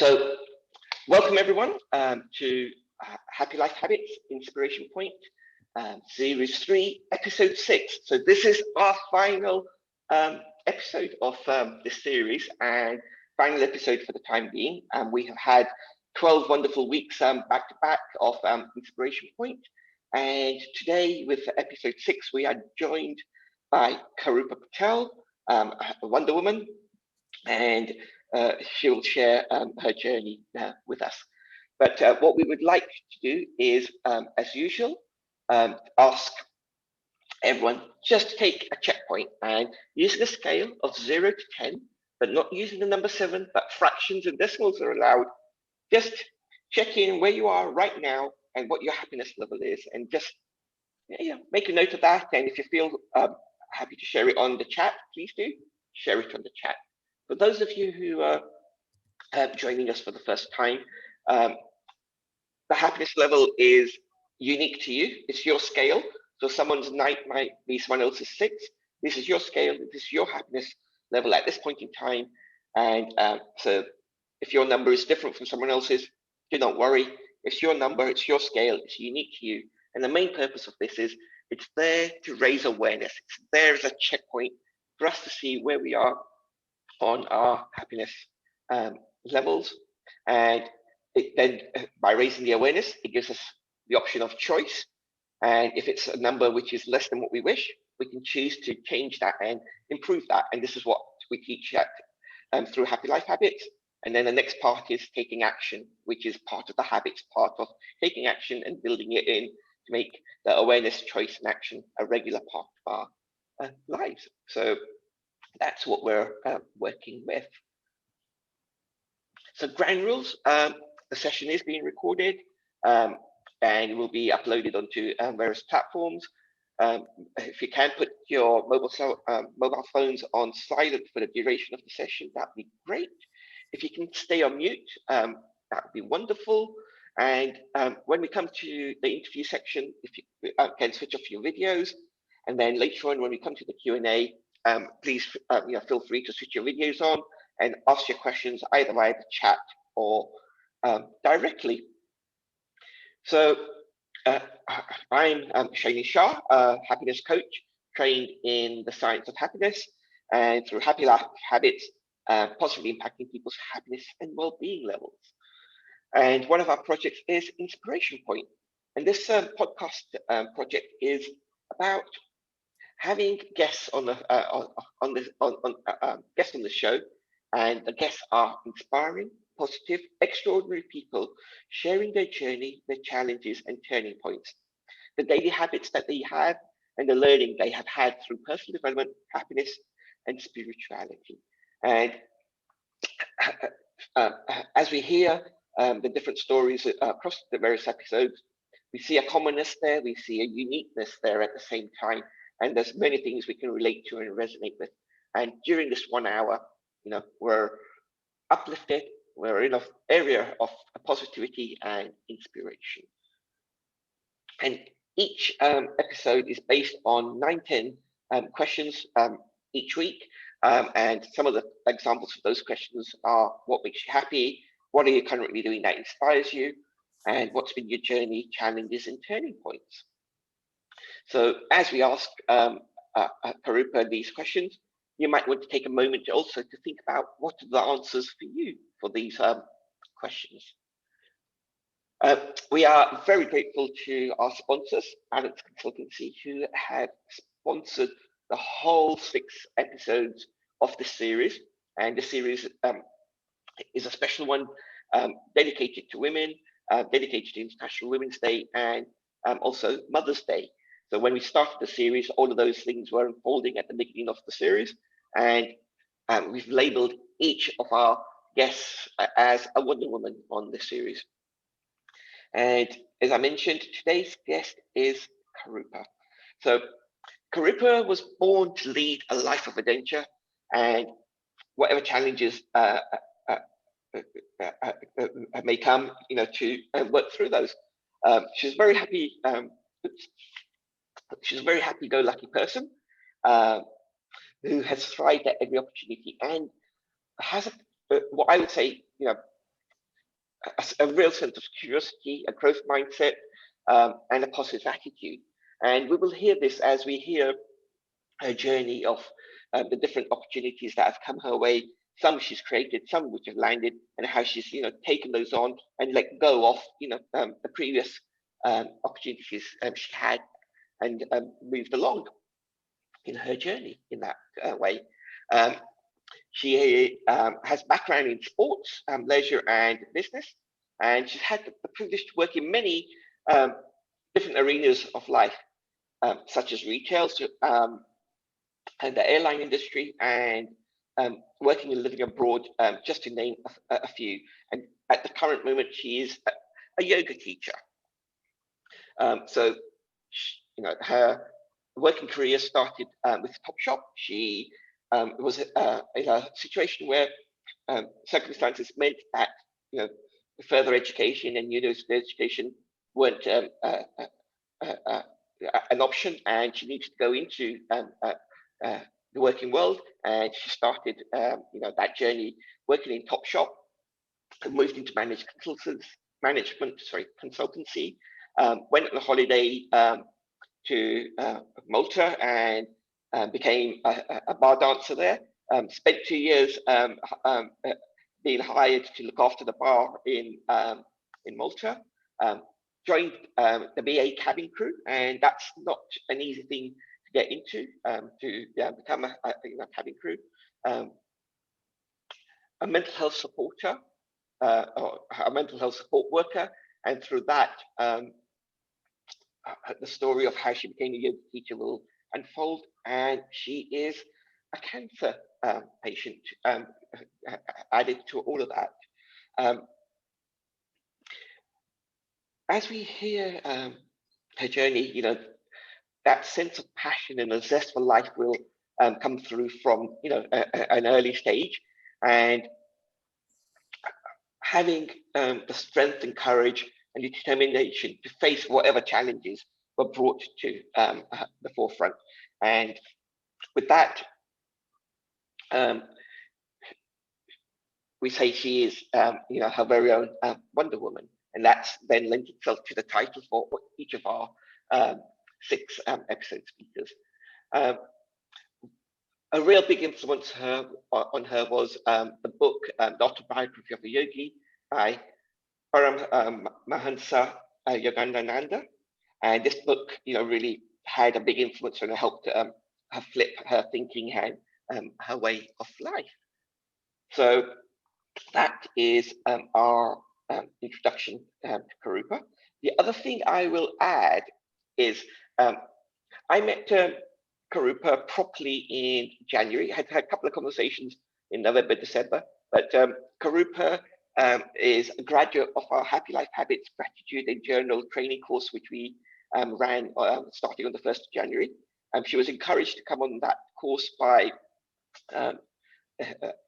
So, welcome everyone to Happy Life Habits Inspiration Point, Series 3, Episode 6. So, this is our final episode of this series and final episode for the time being. We have had 12 wonderful weeks back to back of Inspiration Point. And today, with Episode 6, we are joined by Karupa Patel, a Wonder Woman, and she will share her journey with us. But what we would like to do is, as usual, ask everyone just take a checkpoint and using a scale of 0 to 10, but not using the number 7, but fractions and decimals are allowed. Just check in where you are right now and what your happiness level is, and just make a note of that. And if you feel happy to share it on the chat, please do share it on the chat. For those of you who are joining us for the first time, the happiness level is unique to you. It's your scale. So someone's 9 might be someone else's 6. This is your scale. This is your happiness level at this point in time. And so if your number is different from someone else's, do not worry. It's your number. It's your scale. It's unique to you. And the main purpose of this is it's there to raise awareness. It's there as a checkpoint for us to see where we are on our happiness levels, and then by raising the awareness, it gives us the option of choice. And if it's a number which is less than what we wish, we can choose to change that and improve that. And this is what we teach at through Happy Life Habits. And then the next part is taking action, which is part of the habits, part of taking action and building it in to make the awareness, choice, and action a regular part of our lives. So that's what we're working with. So ground rules, the session is being recorded and it will be uploaded onto various platforms. If you can put your mobile phones on silent for the duration of the session, that'd be great. If you can stay on mute, that would be wonderful. And when we come to the interview section, if you can switch off your videos, and then later on when we come to the Q&A, please feel free to switch your videos on and ask your questions either via the chat or directly. So I'm Shani Shah, a happiness coach trained in the science of happiness, and through Happy Life Habits, positively impacting people's happiness and well-being levels. And one of our projects is Inspiration Point. And this podcast project is about having guests on the guests on the show, and the guests are inspiring, positive, extraordinary people sharing their journey, their challenges, and turning points, the daily habits that they have, and the learning they have had through personal development, happiness, and spirituality. And as we hear the different stories across the various episodes, we see a commonness there, we see a uniqueness there at the same time. And there's many things we can relate to and resonate with. And during this 1 hour, we're uplifted. We're in an area of positivity and inspiration. And each episode is based on 9-10 questions each week. And some of the examples of those questions are: what makes you happy? What are you currently doing that inspires you? And what's been your journey, challenges, and turning points? So as we ask Karupa these questions, you might want to take a moment also to think about what are the answers for you for these questions. We are very grateful to our sponsors, Balance Consultancy, who have sponsored the whole 6 episodes of this series. And the series is a special one dedicated to women, dedicated to International Women's Day, and also Mother's Day. So when we started the series, all of those things were unfolding at the beginning of the series, and we've labeled each of our guests as a Wonder Woman on the series. And as I mentioned, today's guest is Karupa. So Karupa was born to lead a life of adventure, and whatever challenges may come, to work through those. She's very happy. She's a very happy-go-lucky person who has thrived at every opportunity and has what I would say, a real sense of curiosity, a growth mindset, and a positive attitude. And we will hear this as we hear her journey of the different opportunities that have come her way. Some she's created, some which have landed, and how she's taken those on and let go of the previous opportunities she had, and moved along in her journey in that way. She has background in sports, leisure, and business, and she's had the privilege to work in many different arenas of life, such as retail, and the airline industry, and working and living abroad, just to name a few. And at the current moment, she is a yoga teacher. So, her working career started with Topshop. She was in a situation where circumstances meant that further education and university education weren't an option, and she needed to go into the working world. And she started that journey working in Topshop, and moved into consultancy. Went on a holiday to Malta, and became a bar dancer there. Spent 2 years being hired to look after the bar in Malta. Joined the BA cabin crew, and that's not an easy thing to get into, to become a cabin crew. A mental health supporter, or a mental health support worker, and through that, the story of how she became a yoga teacher will unfold. And she is a cancer patient, added to all of that. As we hear her journey, that sense of passion and a zest for life will come through from an early stage, and having the strength and courage and the determination to face whatever challenges were brought to the forefront. And with that, we say she is her very own Wonder Woman, and that's then lent itself to the title for each of our 6 episode speakers. A real big influence on her was the book, The Autobiography of a Yogi, by Paramahansa Yoganananda. And this book, really had a big influence on her, helped her flip her thinking and her way of life. So that is our introduction to Karupa. The other thing I will add is I met Karupa properly in January. I had a couple of conversations in November, December, but Karupa is a graduate of our Happy Life Habits Gratitude and Journal training course, which we ran starting on the 1st of January. She was encouraged to come on that course by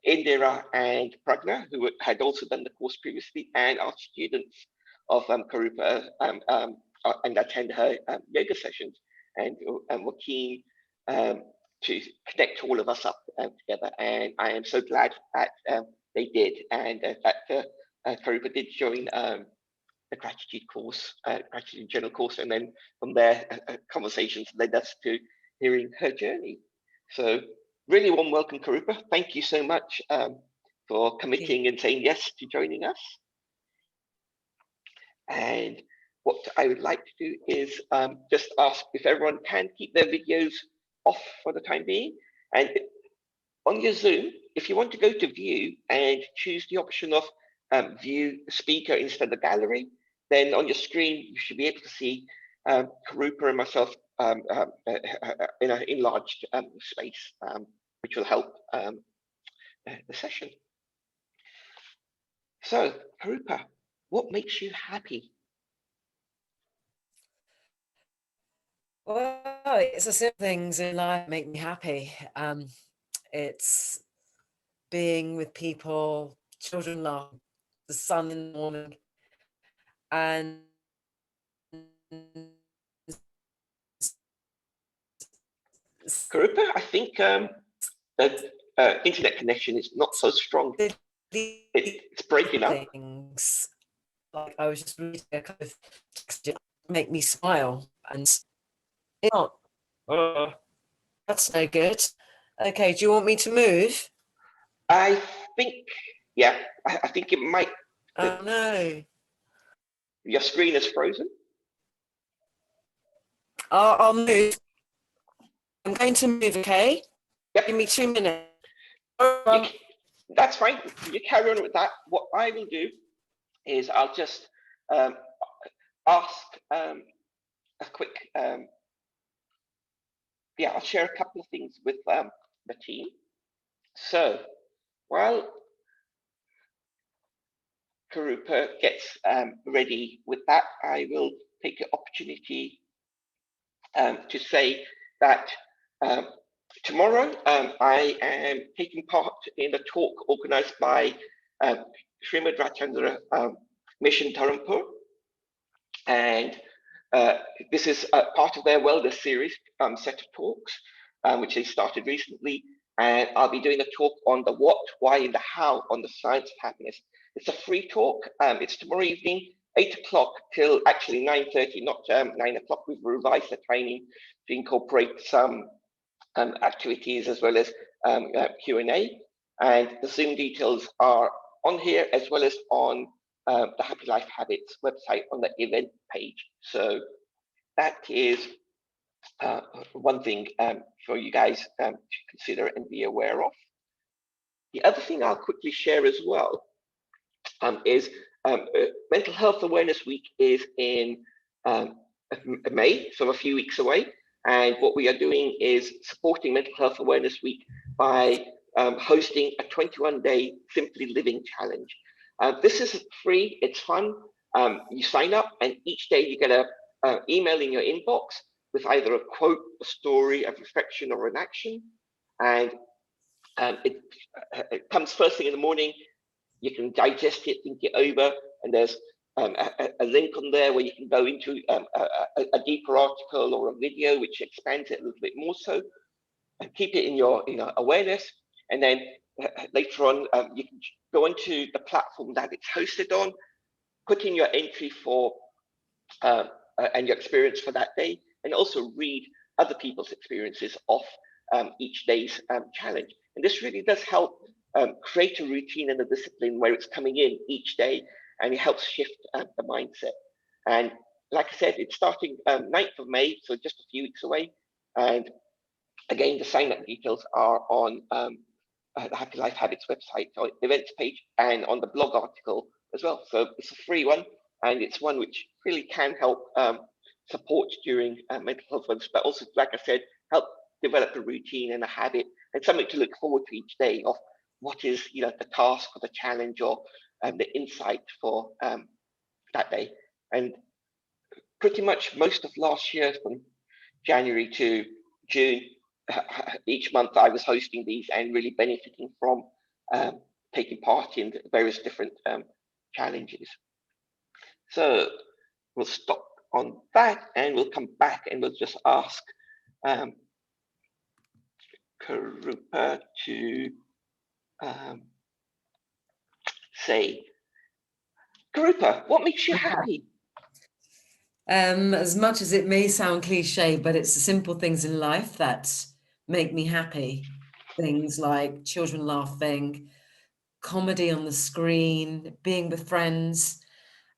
Indira and Pragna, who had also done the course previously, and our students of Karupa, and attend her yoga sessions, and were keen to connect all of us up together. And I am so glad that they did, and that Karupa did join the gratitude course, gratitude journal course, and then from there, conversations led us to hearing her journey. So really warm welcome, Karupa. Thank you so much for committing and saying yes to joining us. And what I would like to do is just ask if everyone can keep their videos off for the time being. And on your Zoom, if you want to go to view and choose the option of view speaker instead of gallery, then on your screen, you should be able to see Karupa and myself in an enlarged space, which will help the session. So, Karupa, what makes you happy? Well, it's the simple things in life that make me happy. It's being with people, children laughing, the sun in the morning, and Karupa, I think the internet connection is not so strong. It's breaking up. Things like I was just reading a kind of text to make me smile, and it's not. That's no good. Okay, do you want me to move? I think, yeah, I think it might. Oh no. Your screen is frozen. I'll move. I'm going to move, okay? Yep. Give me 2 minutes. That's fine. You carry on with that. What I will do is I'll just ask a quick, I'll share a couple of things with the team. So while Karupa gets ready with that, I will take the opportunity to say that tomorrow I am taking part in a talk organized by Srimad Rajchandra Mission Dharampur, and this is part of their wellness series set of talks, which they started recently. And I'll be doing a talk on the what, why, and the how on the science of happiness. It's a free talk. It's tomorrow evening, 8 o'clock till actually 9:30, not 9 o'clock. We've revised the timing to incorporate some activities as well as Q&A. And the Zoom details are on here as well as on the Happy Life Habits website on the event page. So that is one thing for you guys to consider and be aware of. The other thing I'll quickly share as well is Mental Health Awareness Week is in May, so a few weeks away. And what we are doing is supporting Mental Health Awareness Week by hosting a 21-day Simply Living challenge. This is free, it's fun. You sign up and each day you get an email in your inbox with either a quote, a story, a reflection, or an action. And it comes first thing in the morning. You can digest it, think it over, and there's a link on there where you can go into a deeper article or a video which expands it a little bit more so, and keep it in your awareness. And then later on, you can go onto the platform that it's hosted on, put in your entry for and your experience for that day, and also read other people's experiences of each day's challenge. And this really does help create a routine and a discipline where it's coming in each day, and it helps shift the mindset. And like I said, it's starting 9th of May, so just a few weeks away. And again, the sign-up details are on the Happy Life Habits website, or events page, and on the blog article as well. So it's a free one, and it's one which really can help support during mental health months, but also, like I said, help develop a routine and a habit and something to look forward to each day of what is the task or the challenge or the insight for that day. And pretty much most of last year, from January to June, each month I was hosting these and really benefiting from taking part in various different challenges. So we'll stop on that and we'll come back and we'll just ask Karupa to say, Karupa, what makes you happy? As much as it may sound cliche, but it's the simple things in life that make me happy. Things like children laughing, comedy on the screen, being with friends,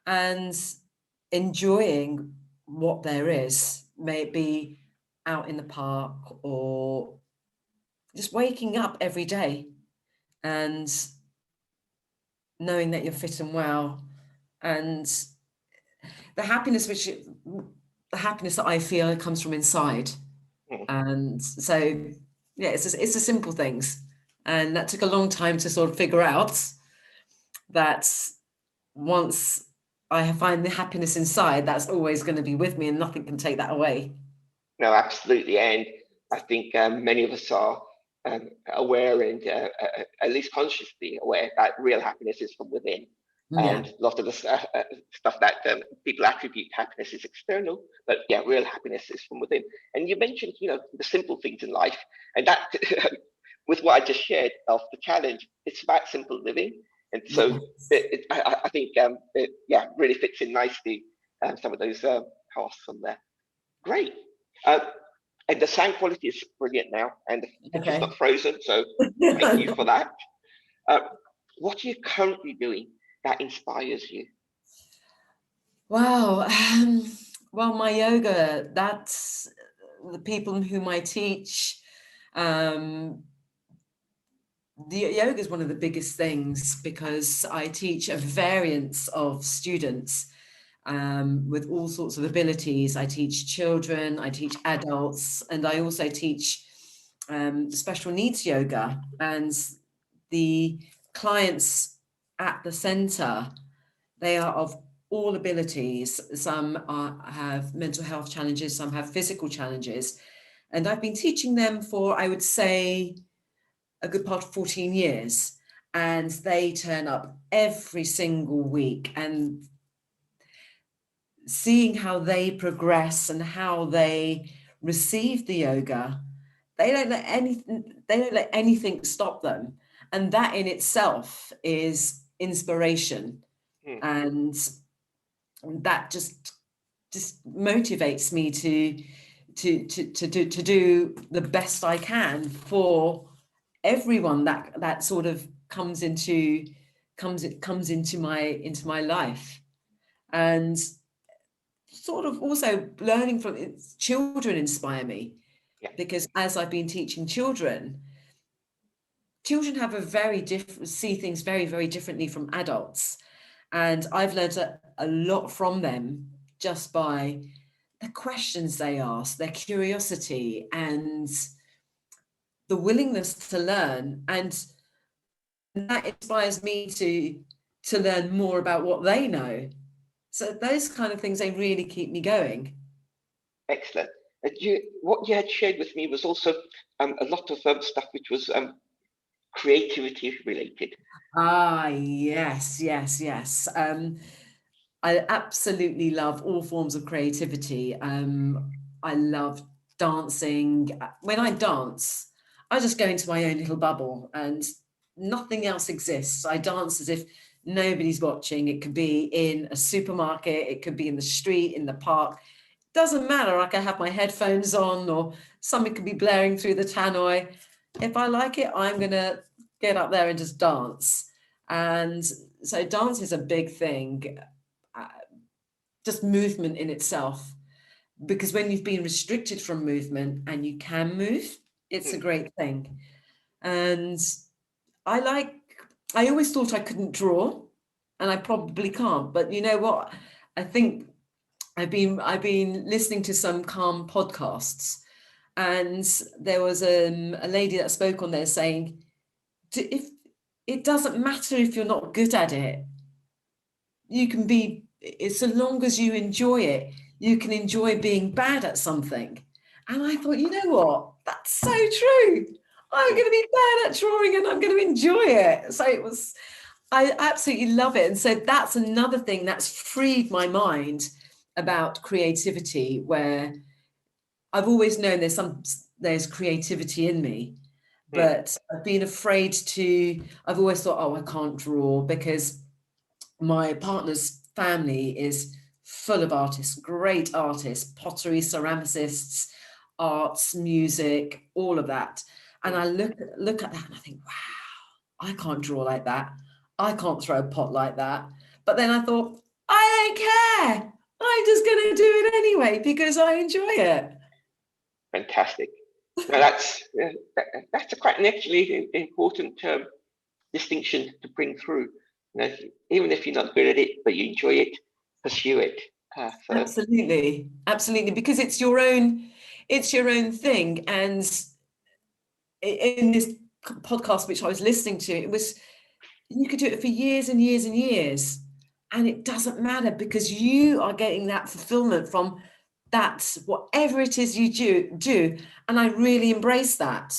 and enjoying what there is, may it be out in the park or just waking up every day and knowing that you're fit and well, and the happiness that I feel comes from inside. And so yeah, it's the simple things, and that took a long time to sort of figure out that once I find the happiness inside, that's always going to be with me and nothing can take that away. No, absolutely. And I think many of us are aware and at least consciously aware that real happiness is from within. Yeah. And a lot of the stuff that people attribute happiness is external, but yeah, real happiness is from within. And you mentioned, the simple things in life, and that with what I just shared of the challenge, it's about simple living. And so Yes. I think it really fits in nicely, some of those tasks on there. Great. Uh, and the sound quality is brilliant now, and the picture's Okay. not frozen, so thank you for that. Uh, what are you currently doing that inspires you? Wow. Well, my yoga, that's the people whom I teach. Um, the yoga is one of the biggest things because I teach a variance of students with all sorts of abilities. I teach children, I teach adults, and I also teach special needs yoga. And the clients at the center, they are of all abilities. Some have mental health challenges, some have physical challenges. And I've been teaching them for, I would say, a good part of 14 years. And they turn up every single week, and seeing how they progress and how they receive the yoga, they don't let anything stop them. And that in itself is inspiration. Hmm. And that just motivates me to do the best I can for everyone that sort of comes into my life. And sort of also learning from it, children inspire me, Yeah. because as I've been teaching children, children have a very different, see things very, very differently from adults. And I've learned a lot from them just by the questions they ask, their curiosity, and the willingness to learn. And that inspires me to learn more about what they know. So those kind of things, they really keep me going. Excellent. What you had shared with me was also a lot of stuff which was creativity related. Ah, yes, yes, yes. I absolutely love all forms of creativity. I love dancing. When I dance, I just go into my own little bubble and nothing else exists. I dance as if nobody's watching. It could be in a supermarket, it could be in the street, in the park. Doesn't matter. I can have my headphones on or something could be blaring through the tannoy. If I like it, I'm going to get up there and just dance. And so dance is a big thing, uh, just movement in itself. Because when you've been restricted from movement and you can move, it's a Hmm. great thing. And I like, I always thought I couldn't draw, and I probably can't. But you know what? I think I've been listening to some calm podcasts, and there was a lady that spoke on there saying, if it doesn't matter if you're not good at it, you can be, it's so long as you enjoy it, you can enjoy being bad at something. And I thought, you know what? That's so true. I'm Hmm. going to be bad at drawing and I'm going to enjoy it. So it was, I absolutely love it. And so that's another thing that's freed my mind about creativity, where I've always known there's creativity in me, Hmm. but I've been afraid to, I've always thought, oh, I can't draw, because my partner's family is full of artists, great artists, pottery, ceramicists, arts, music, all of that. And Hmm. I look at that and I think, wow, I can't draw like that. I can't throw a pot like that. But then I thought, I don't care. I'm just going to do it anyway because I enjoy it. Fantastic. Now that's quite an actually important distinction to bring through. You know, even if you're not good at it, but you enjoy it, pursue it. So Absolutely, absolutely, because it's your own thing. And in this podcast which I was listening to, it was, you could do it for years and years and years, and it doesn't matter because you are getting that fulfillment from that, whatever it is you do. And I really embrace that.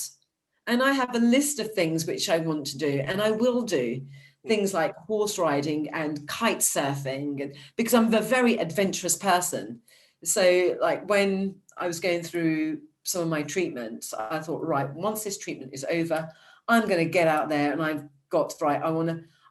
And I have a list of things which I want to do, and I will do hmm. things like horse riding and kite surfing, and because I'm a very adventurous person. So like when I was going through some of my treatment, I thought, right, once this treatment is over, I'm going to get out there, and I've got right.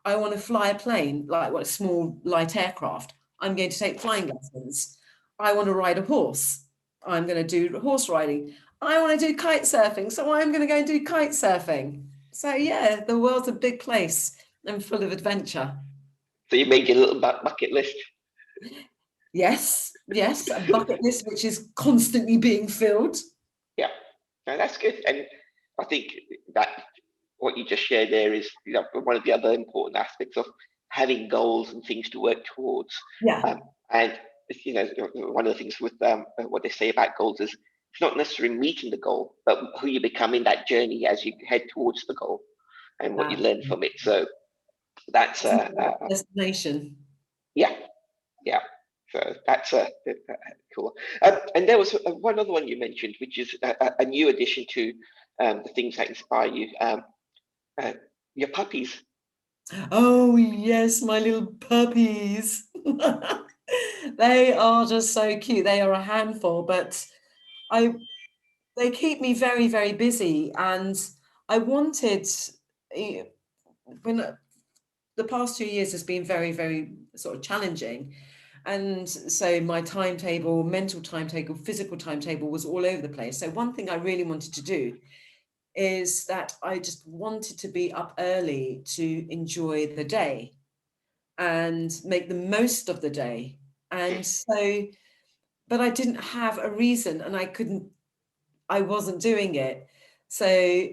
I want to fly a plane, like what, a small light aircraft. I'm going to take flying lessons. I want to ride a horse. I'm going to do horse riding. I want to do kite surfing, so I'm going to go and do kite surfing. So yeah, the world's a big place and full of adventure. So you made your little bucket list. Yes, yes, a bucket list which is constantly being filled. Yeah, no, that's good. And I think that what you just shared there is, one of the other important aspects of having goals and things to work towards. Yeah. And one of the things with what they say about goals is it's not necessarily meeting the goal, but who you become in that journey as you head towards the goal and what you learn from it. So that's destination. Yeah, yeah. So that's cool. And there was one other one you mentioned, which is a new addition to the things that inspire you. Your puppies. Oh yes, my little puppies. They are just so cute. They are a handful, but they keep me very, very busy. And I wanted, when the past 2 years has been very, very sort of challenging. And so my timetable, mental timetable, physical timetable was all over the place. So one thing I really wanted to do is that I just wanted to be up early to enjoy the day and make the most of the day. And so, but I didn't have a reason and I wasn't doing it. So,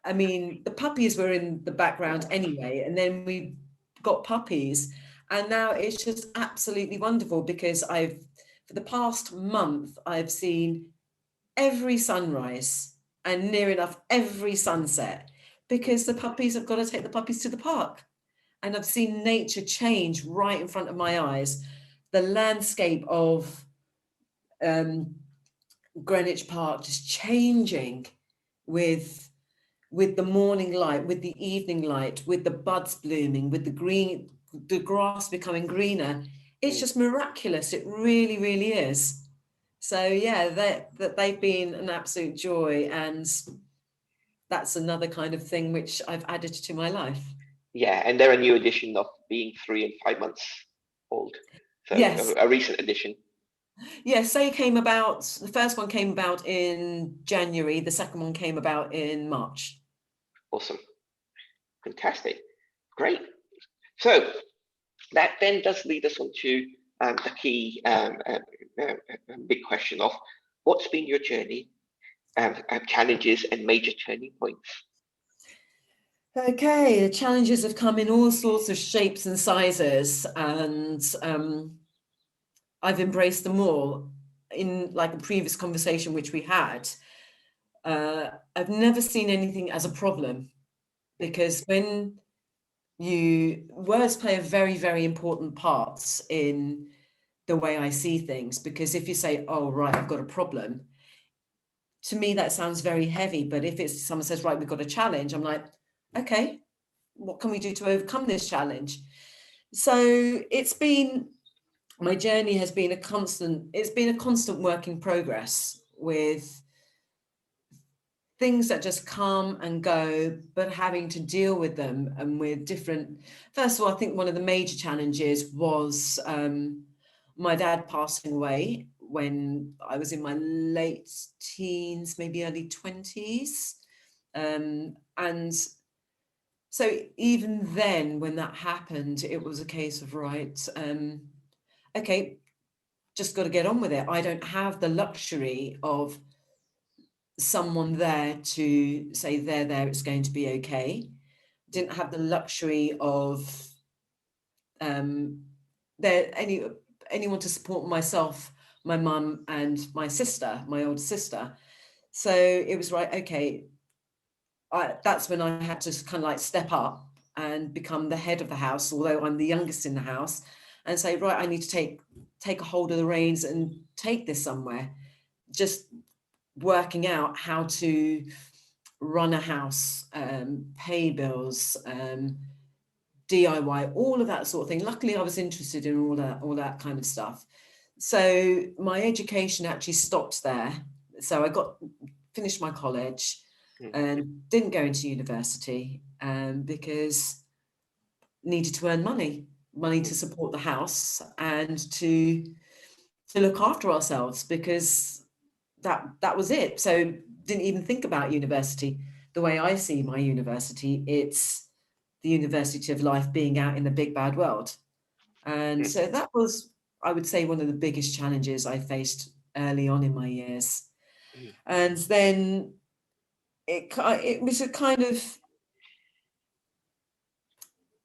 I mean, the puppies were in the background anyway, and then we got puppies. And now it's just absolutely wonderful because for the past month, I've seen every sunrise and near enough every sunset because the puppies have got to take the puppies to the park. And I've seen nature change right in front of my eyes. The landscape of Greenwich Park just changing with the morning light, with the evening light, with the buds blooming, with the grass becoming greener. It's just miraculous. It really, really is. So yeah, that they've been an absolute joy, and that's another kind of thing which I've added to my life. Yeah, and they're a new edition of being 3 and 5 months old. So Yes. a recent addition. Yes, they came about, the first one came about in January, the second one came about in March. Awesome. Fantastic. Great. So that then does lead us on to the key big question of what's been your journey, challenges and major turning points. Okay, the challenges have come in all sorts of shapes and sizes, and I've embraced them all. In like a previous conversation which we had, I've never seen anything as a problem, because when words play a very, very important part in the way I see things, because if you say, oh, right, I've got a problem, to me, that sounds very heavy. But if it's someone says, right, we've got a challenge, I'm like, okay, what can we do to overcome this challenge? So my journey has been it's been a constant work in progress, with things that just come and go, but having to deal with them and with different. First of all, I think one of the major challenges was my dad passing away when I was in my late teens, maybe early 20s. And so even then, when that happened, it was a case of, right, okay, just got to get on with it. I don't have the luxury of someone there to say, there, it's going to be okay. Didn't have the luxury of anyone to support myself, my mum and my sister, my older sister. So it was right, okay, that's when I had to kind of like step up and become the head of the house, although I'm the youngest in the house, and say, right, I need to take a hold of the reins and take this somewhere. Just working out how to run a house, pay bills, DIY, all of that sort of thing. Luckily, I was interested in all that kind of stuff. So my education actually stopped there. So I finished my college and didn't go into university because needed to earn money to support the house and to look after ourselves, because that was it. So didn't even think about university. The way I see my university, it's the university of life, being out in the big bad world. And so that was, I would say, one of the biggest challenges I faced early on in my years. And then it was a kind of,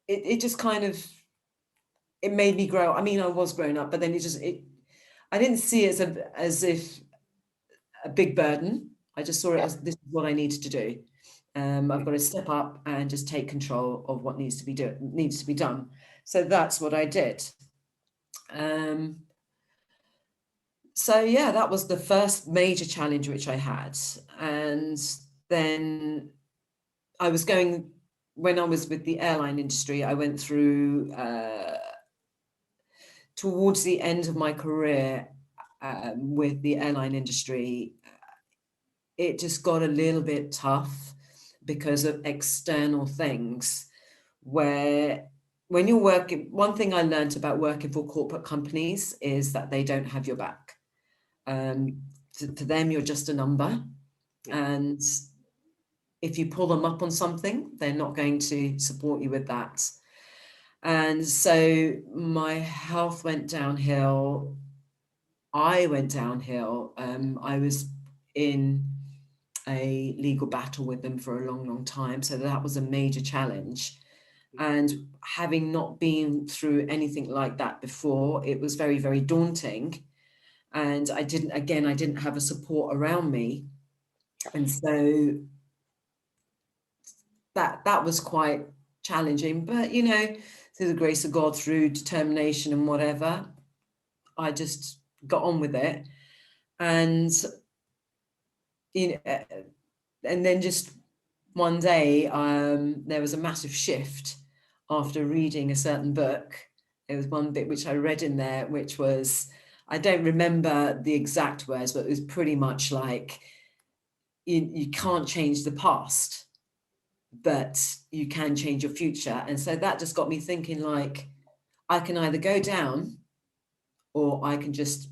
it just kind of, it made me grow. I mean, I was grown up, but then I didn't see it as if a big burden. I just saw it as, this is what I needed to do. I've got to step up and just take control of what needs to be done. So that's what I did. So yeah, that was the first major challenge which I had. And then when I was with the airline industry, I went through, towards the end of my career with the airline industry, it just got a little bit tough because of external things, where when you're working, one thing I learned about working for corporate companies is that they don't have your back. To them, you're just a number. And if you pull them up on something, they're not going to support you with that. And so my health went downhill. I went downhill. I was in a legal battle with them for a long, long time. So that was a major challenge. And having not been through anything like that before, it was very, very daunting. And I didn't have a support around me. And so that was quite challenging. But, through the grace of God, through determination and whatever, I just got on with it. And, and then just one day, there was a massive shift after reading a certain book. There was one bit which I read in there, which was, I don't remember the exact words, but it was pretty much like, you can't change the past, but you can change your future. And so that just got me thinking, like, I can either go down or I can just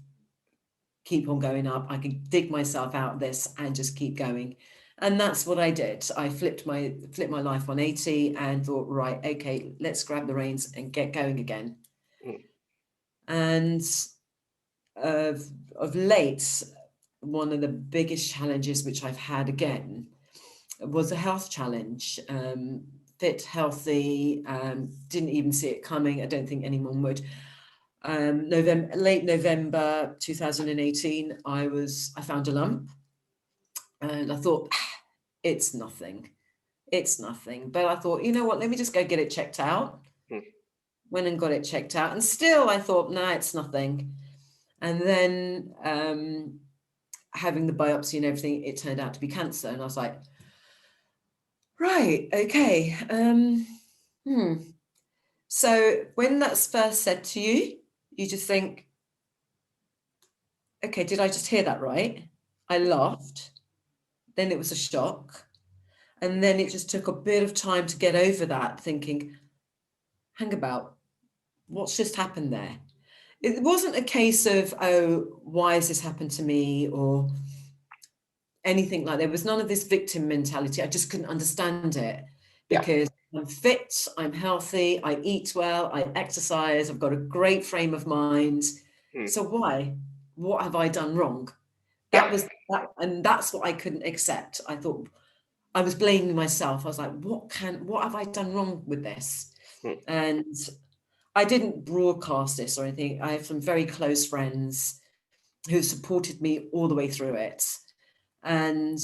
keep on going up. I can dig myself out of this and just keep going. And that's what I did. I flipped my life 180 and thought, right, okay, let's grab the reins and get going again. And of late, one of the biggest challenges which I've had again was a health challenge. Fit, healthy, didn't even see it coming. I don't think anyone would. Late November 2018, I found a lump, and I thought, it's nothing. But I thought, you know what, let me just go get it checked out. Went and got it checked out, and still I thought, nah, it's nothing. And then having the biopsy and everything, it turned out to be cancer. And I was like, right, okay. So when that's first said to you, you just think, okay, did I just hear that right? I laughed. Then it was a shock. And then it just took a bit of time to get over that, thinking, hang about, what's just happened there? It wasn't a case of, oh, why has this happened to me, or anything like that. There was none of this victim mentality. I just couldn't understand it, because I'm fit, I'm healthy, I eat well, I exercise, I've got a great frame of mind. So why? What have I done wrong? That was that, and that's what I couldn't accept. I thought, I was blaming myself. I was like, what have I done wrong with this? And I didn't broadcast this or anything. I have some very close friends who supported me all the way through it, and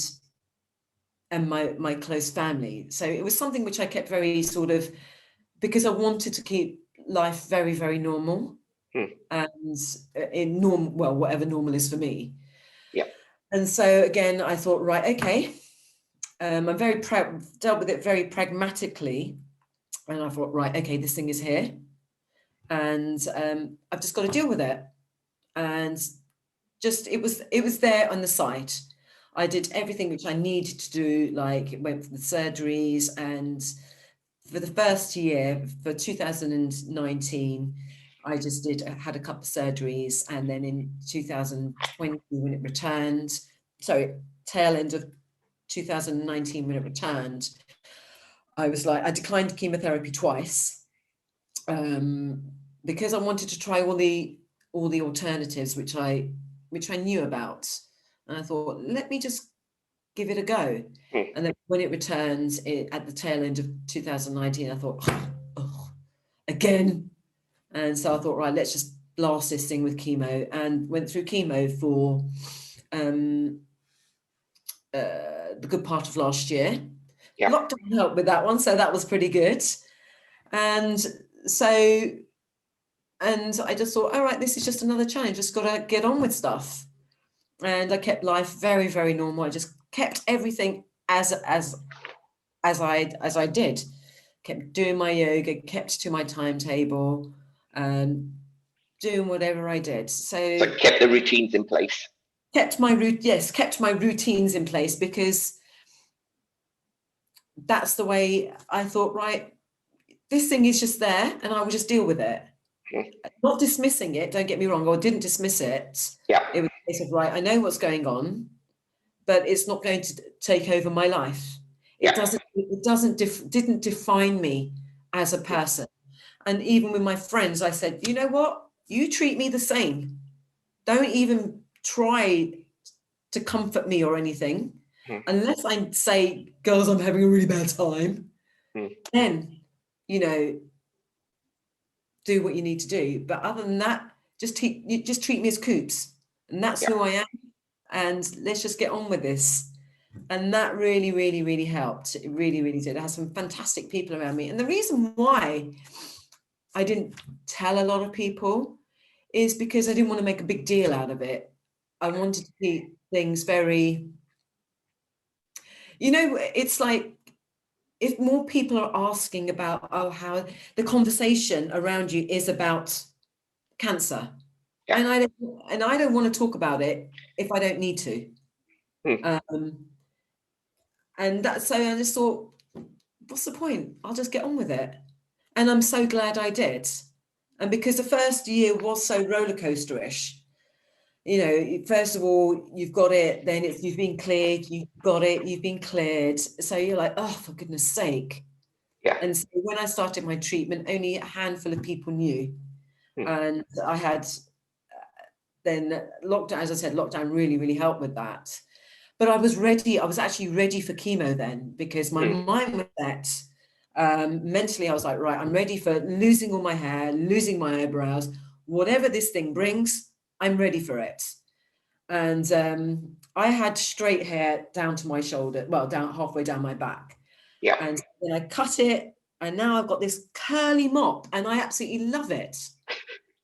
my close family. So it was something which I kept very sort of, because I wanted to keep life very, very normal, and in well, whatever normal is for me. And so again, I thought, right, okay, I'm very dealt with it very pragmatically. And I thought, right, okay, this thing is here, and I've just got to deal with it. And just, it was there on the site. I did everything which I needed to do, like went for the surgeries and for the first year, for 2019, I just had a couple of surgeries, and then in 2020 when it returned, sorry, tail end of 2019 when it returned, I was like, I declined chemotherapy twice, because I wanted to try all the alternatives which I knew about, and I thought, let me just give it a go. And then when it returned at the tail end of 2019, I thought, oh, again. And so I thought, right, let's just blast this thing with chemo, and went through chemo for the good part of last year. Yeah. Lockdown helped with that one, so that was pretty good. And I just thought, all right, this is just another challenge. Just got to get on with stuff. And I kept life very, very normal. I just kept everything as I did. Kept doing my yoga, kept to my timetable, and doing whatever I did. So kept the routines in place. Kept my routines in place, because that's the way I thought, right, this thing is just there and I will just deal with it. Not dismissing it, don't get me wrong, or didn't dismiss it. Yeah. It was a case of, right, I know what's going on, but it's not going to take over my life. It didn't define me as a person. And even with my friends, I said, you know what? You treat me the same. Don't even try to comfort me or anything. Unless I say, girls, I'm having a really bad time, then, do what you need to do. But other than that, just treat me as Coops. And that's who I am. And let's just get on with this. And that really, really, really helped. It really, really did. I had some fantastic people around me. And the reason why I didn't tell a lot of people is because I didn't want to make a big deal out of it. I wanted to keep things very, it's like, if more people are asking about, how the conversation around you is about cancer, and I don't want to talk about it if I don't need to. And that's, so I just thought, what's the point? I'll just get on with it. And I'm so glad I did. And because the first year was so roller coaster-ish, first of all, you've got it, then you've been cleared, you've got it, you've been cleared. So you're like, oh, for goodness sake. Yeah. And so when I started my treatment, only a handful of people knew. And I had, then lockdown, as I said, lockdown really, really helped with that. But I was actually ready for chemo then, because my mind was set. Mentally, I was like, right, I'm ready for losing all my hair, losing my eyebrows, whatever this thing brings, I'm ready for it. And I had straight hair down to my shoulder, well, down halfway down my back. Yeah. And then I cut it, and now I've got this curly mop, and I absolutely love it.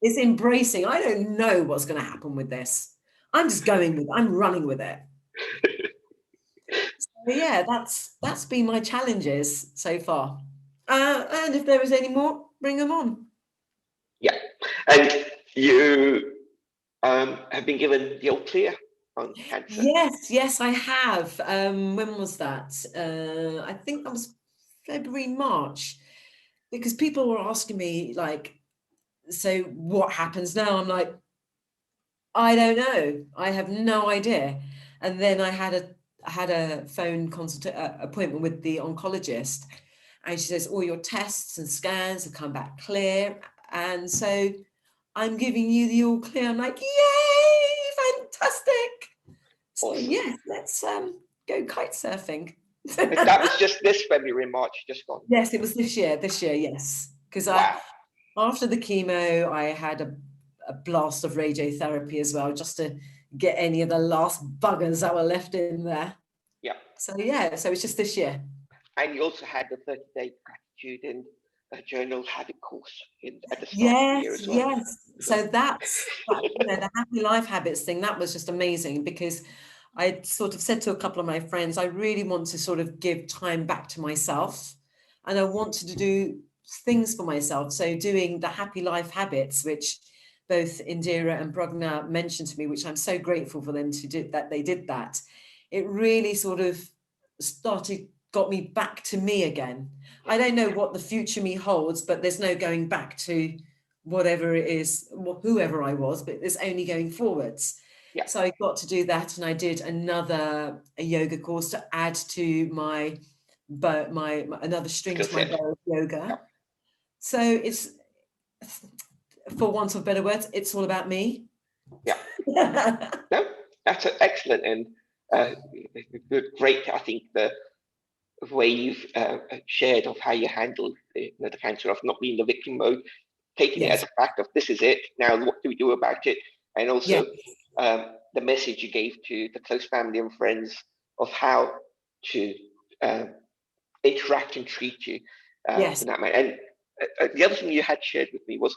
It's embracing. I don't know what's going to happen with this. I'm just going with it. I'm running with it. So yeah, that's been my challenges so far. And if there is any more, bring them on. Yeah. And you have been given the all clear on cancer? Yes, I have. When was that? I think that was February, March, because people were asking me, like, so what happens now? I'm like, I don't know. I have no idea. And then I had a phone appointment with the oncologist, and she says, all your tests and scans have come back clear. And so I'm giving you the all clear. I'm like, yay, fantastic. So Awesome. yes, let's go kite surfing. That was just this February, March, just gone. Yes, it was this year, yes. Because after the chemo, I had a blast of radiotherapy as well, just to get any of the last buggers that were left in there. Yeah. So yeah, so it's just this year. And you also had the 30-day gratitude and journal habit course at the start of the year as well. Yes. So that's the happy life habits thing. That was just amazing, because I sort of said to a couple of my friends, I really want to sort of give time back to myself, and I wanted to do things for myself. So doing the happy life habits, which both Indira and Brugna mentioned to me, which I'm so grateful for them to do, that they did that. It really sort of started got me back to me again. I don't know what the future me holds, but there's no going back to whatever it is, whoever I was, but there's only going forwards. Yeah. So I got to do that, and I did a yoga course to add to my another string to my bow of yoga. Yeah. So it's, for want of better words, it's all about me. Yeah. No, that's excellent, and great. I think the way you've shared of how you handle the cancer, of not being in the victim mode, taking it as a fact of this is it. Now, what do we do about it? And also the message you gave to the close family and friends of how to interact and treat you in that manner. And the other thing you had shared with me was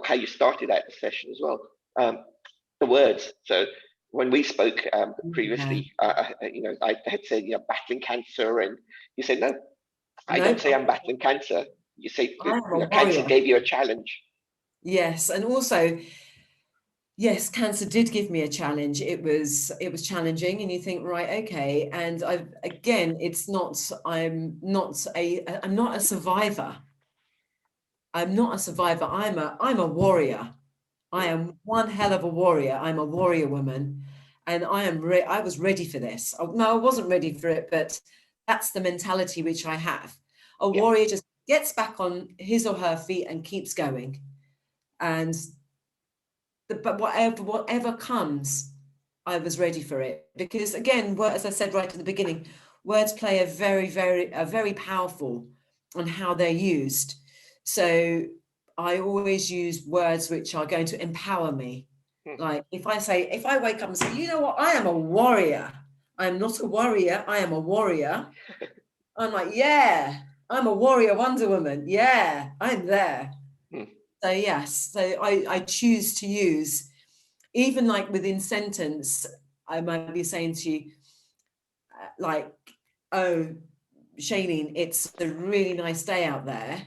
how you started out the session as well. The words. So when we spoke previously, you know, I had said, you know, battling cancer, and you said, no, I don't say I'm battling cancer. You say, you know, cancer gave you a challenge. Yes, and also, yes, cancer did give me a challenge. It was challenging, and you think, right, okay. And I'm not a survivor. I'm not a survivor. I'm a warrior. I am one hell of a warrior. I'm a warrior woman, and I was ready for this. No, I wasn't ready for it, but that's the mentality which I have. A warrior just gets back on his or her feet and keeps going. And but whatever comes, I was ready for it, because again, as I said right at the beginning, words play a very powerful on how they're used. So I always use words which are going to empower me. Like if I wake up and say, you know what, I am a warrior. I'm not a warrior, I am a warrior. I'm like, yeah, I'm a warrior Wonder Woman. Yeah, I'm there. So yes, so I choose to use, even like within sentence, I might be saying to you, like, oh, Shailene, it's a really nice day out there,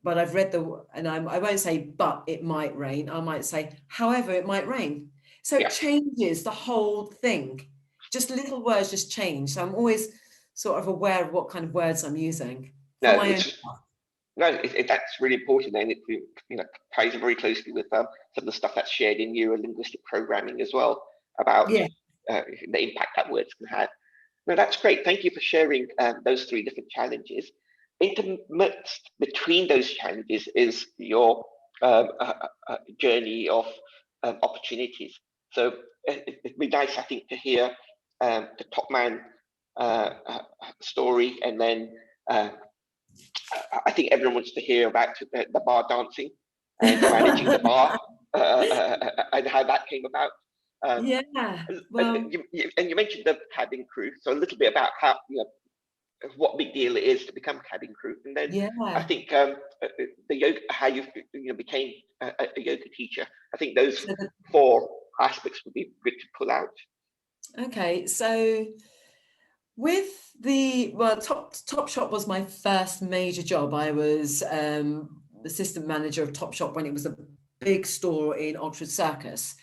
but I've read I won't say, but it might rain. I might say, however, it might rain. So it changes the whole thing. Just little words just change. So I'm always sort of aware of what kind of words I'm using. That's really important, and it, you know, ties very closely with some of the stuff that's shared in neuro-linguistic programming as well, about the impact that words can have. No, that's great. Thank you for sharing those three different challenges. Intermixed between those challenges is your journey of opportunities. So it'd be nice, I think, to hear the top man story, and then I think everyone wants to hear about the bar dancing and managing the bar and how that came about. Well, and you mentioned the cabin crew, so a little bit about how, you know, what big deal it is to become cabin crew, and then I think the yoga, how you became a yoga teacher. I think those four aspects would be good to pull out. Okay, so with Topshop was my first major job. I was assistant manager of Topshop when it was a big store in Oxford Circus,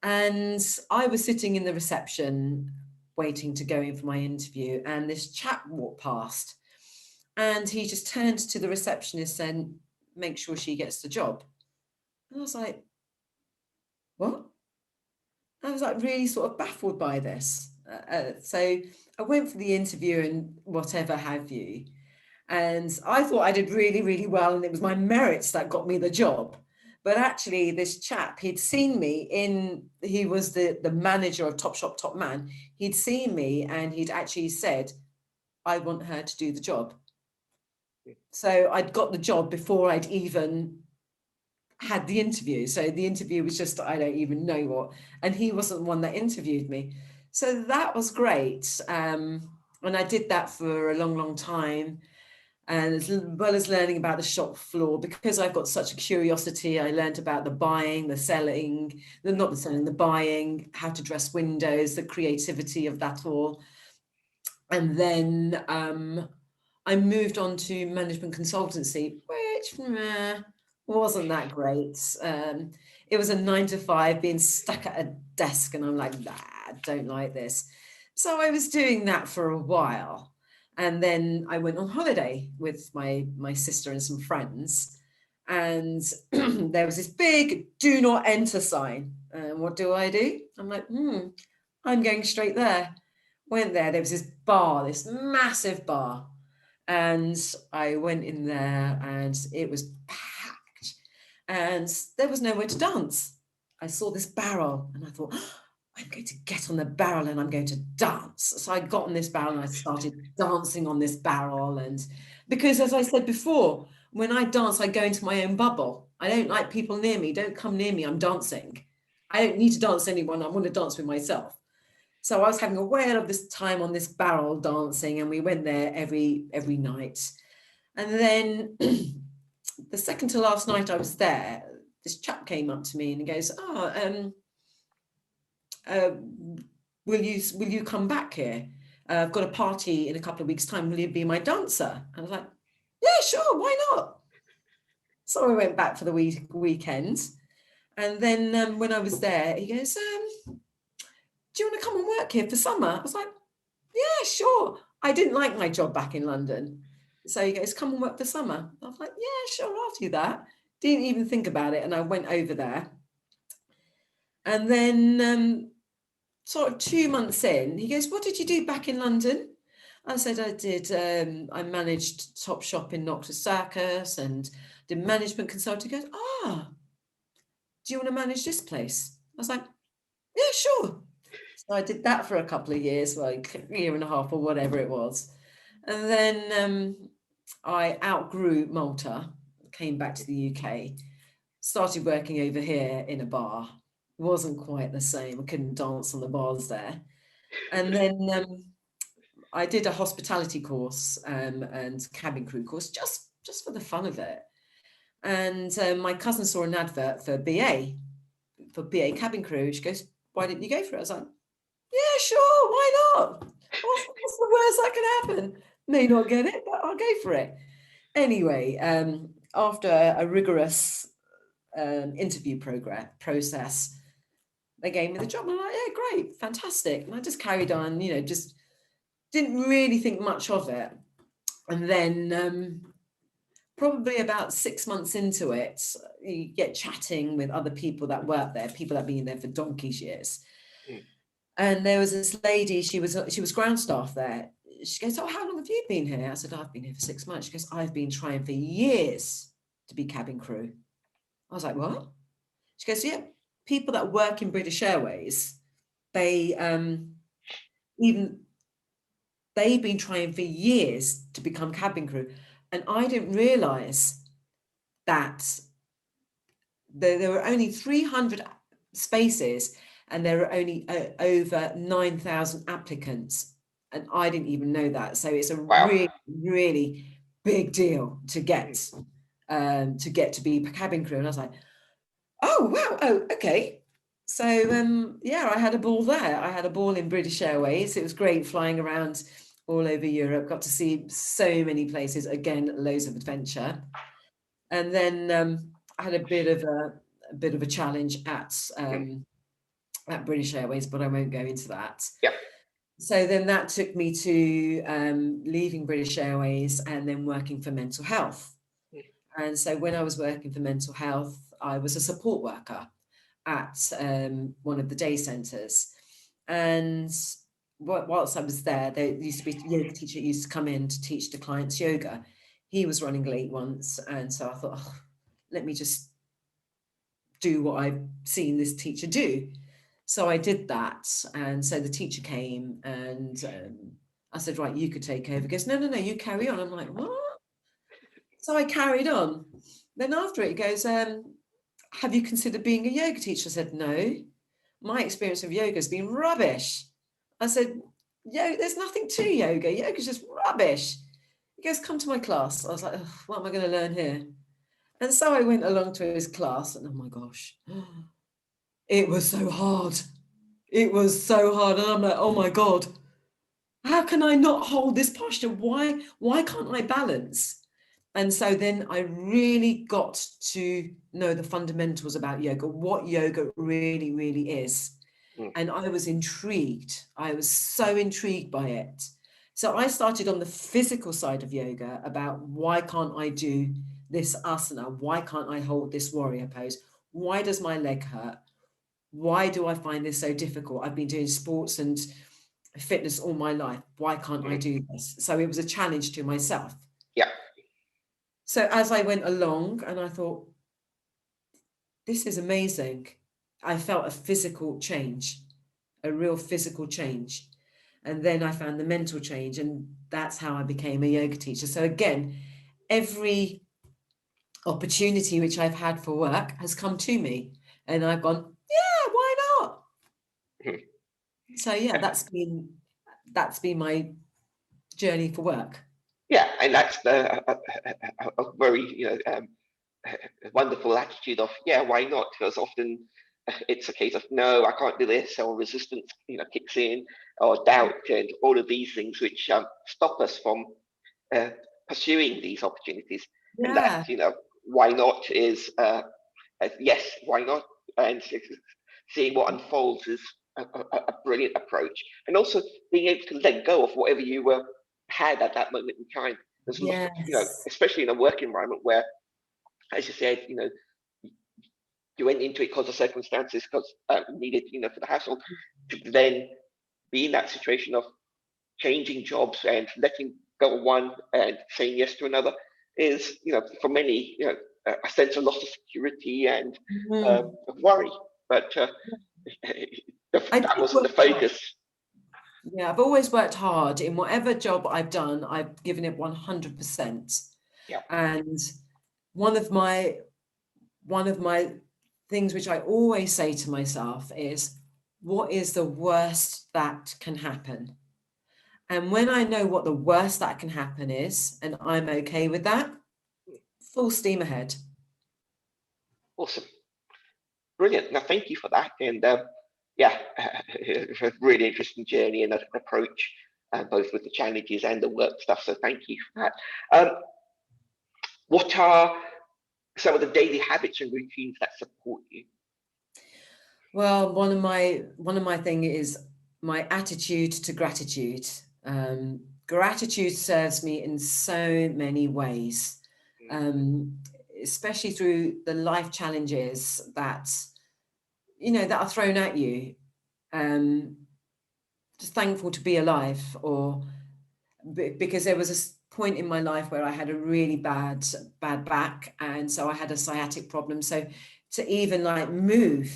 and I was sitting in the reception waiting to go in for my interview, and this chap walked past, and he just turned to the receptionist and make sure she gets the job. And I was like, what? I was like really sort of baffled by this. So I went for the interview and whatever have you. And I thought I did really, really well, and it was my merits that got me the job. But actually, this chap, he was the manager of Topshop Top Man. He'd seen me and he'd actually said, I want her to do the job. So I'd got the job before I'd even had the interview. So the interview was just, I don't even know what, and he wasn't the one that interviewed me. So that was great. And I did that for a long, long time. And as well as learning about the shop floor, because I've got such a curiosity, I learned about the buying, the selling, the buying, how to dress windows, the creativity of that all. And then I moved on to management consultancy, which wasn't that great. It was a 9 to 5, being stuck at a desk, and I'm like, nah, I don't like this. So I was doing that for a while. And then I went on holiday with my sister and some friends. And there was this big do not enter sign. And what do? I'm like, I'm going straight there. Went there. There was this bar, this massive bar. And I went in there and it was packed. And there was nowhere to dance. I saw this barrel and I thought, I'm going to get on the barrel and I'm going to dance. So I got on this barrel and I started dancing on this barrel. And because, as I said before, when I dance, I go into my own bubble. I don't like people near me. Don't come near me. I'm dancing. I don't need to dance anyone. I want to dance with myself. So I was having a whale of this time on this barrel dancing, and we went there every night. And then the second to last night I was there, this chap came up to me and he goes, will you come back here? I've got a party in a couple of weeks' time. Will you be my dancer? And I was like, yeah, sure, why not? So I went back for the weekend. And then when I was there, he goes, do you want to come and work here for summer? I was like, yeah, sure. I didn't like my job back in London. So he goes, come and work for summer. I was like, yeah, sure, I'll do that. Didn't even think about it. And I went over there. And then sort of 2 months in, he goes, what did you do back in London? I said, I managed Topshop in Noctis Circus and did management consulting. He goes, do you want to manage this place? I was like, yeah, sure. So I did that for a couple of years, like a year and a half or whatever it was. And then I outgrew Malta, came back to the UK, started working over here in a bar. It wasn't quite the same. I couldn't dance on the bars there. And then I did a hospitality course and cabin crew course just for the fun of it. And my cousin saw an advert for BA cabin crew. She goes, why didn't you go for it? I was like, yeah, sure, why not? What's the worst that can happen? May not get it, but I'll go for it. Anyway, after a rigorous interview process, they gave me the job. I'm like, yeah, great, fantastic. And I just carried on, just didn't really think much of it. And then probably about 6 months into it, you get chatting with other people that work there, people that have been there for donkey's years. And there was this lady, she was ground staff there. She goes, oh, how long have you been here? I said, I've been here for 6 months. She goes, I've been trying for years to be cabin crew. I was like, what? She goes, yeah, people that work in British Airways, they've been trying for years to become cabin crew. And I didn't realize that there were only 300 spaces and there are only over 9,000 applicants. And I didn't even know that. So it's a really, really big deal to get to be cabin crew. And I was like, oh, wow. Oh, okay. So, yeah, I had a ball there. I had a ball in British Airways. It was great flying around all over Europe. Got to see so many places. Again, loads of adventure. And then I had a bit of a challenge at British Airways, but I won't go into that. Yep. So then that took me to leaving British Airways and then working for mental health. And so when I was working for mental health, I was a support worker at one of the day centres. And whilst I was there used to be a yoga teacher used to come in to teach the clients yoga. He was running late once. And so I thought, let me just do what I've seen this teacher do. So I did that. And so the teacher came and I said, right, you could take over. He goes, no, you carry on. I'm like, what? So I carried on. Then after it, he goes, have you considered being a yoga teacher? I said, no. My experience of yoga has been rubbish. I said, there's nothing to yoga. Yoga's just rubbish. He goes, come to my class. I was like, what am I going to learn here? And so I went along to his class and oh my gosh, it was so hard. It was so hard. And I'm like, oh my God, how can I not hold this posture? Why can't I balance? And so then I really got to know the fundamentals about yoga, what yoga really, really is. And I was intrigued. I was so intrigued by it So I started on the physical side of yoga about why can't I do this asana? Why can't I hold this warrior pose? Why does my leg hurt? Why do I find this so difficult? I've been doing sports and fitness all my life. Why can't I do this? So it was a challenge to myself. Yeah. So as I went along and I thought, this is amazing, I felt a physical change, a real physical change. And then I found the mental change, and that's how I became a yoga teacher. So again, every opportunity which I've had for work has come to me, and I've gone, yeah, why not? So yeah, that's been my journey for work. Yeah, and that's a very wonderful attitude of, yeah, why not? Because often it's a case of, no, I can't do this, or resistance kicks in, or doubt, and all of these things which stop us from pursuing these opportunities. And that, Yeah, why not is yes, why not? And seeing what unfolds is a brilliant approach. And also being able to let go of whatever you had at that moment in time. There's a lot of, yes, especially in a work environment where, as you said, you went into it because of circumstances, because needed, for the household, to then be in that situation of changing jobs and letting go of one and saying yes to another is, for many, a sense of loss of security and Mhm. worry. But I that did wasn't the work hard. focus. Yeah, I've always worked hard in whatever job I've done. I've given it 100%. Yeah, And one of my one of my things which I always say to myself is, what is the worst that can happen? And when I know what the worst that can happen is, and I'm okay with that, full steam ahead. awesome, brilliant. Now, thank you for that. And yeah, it's a really interesting journey and an approach, both with the challenges and the work stuff. So thank you for that. What are some of the daily habits and routines that support you? Well, one of my thing is my attitude to gratitude. Gratitude serves me in so many ways, um, especially through the life challenges that that are thrown at you. Um, just thankful to be alive, or because there was a point in my life where I had a really bad back, and so I had a sciatic problem. So to even like move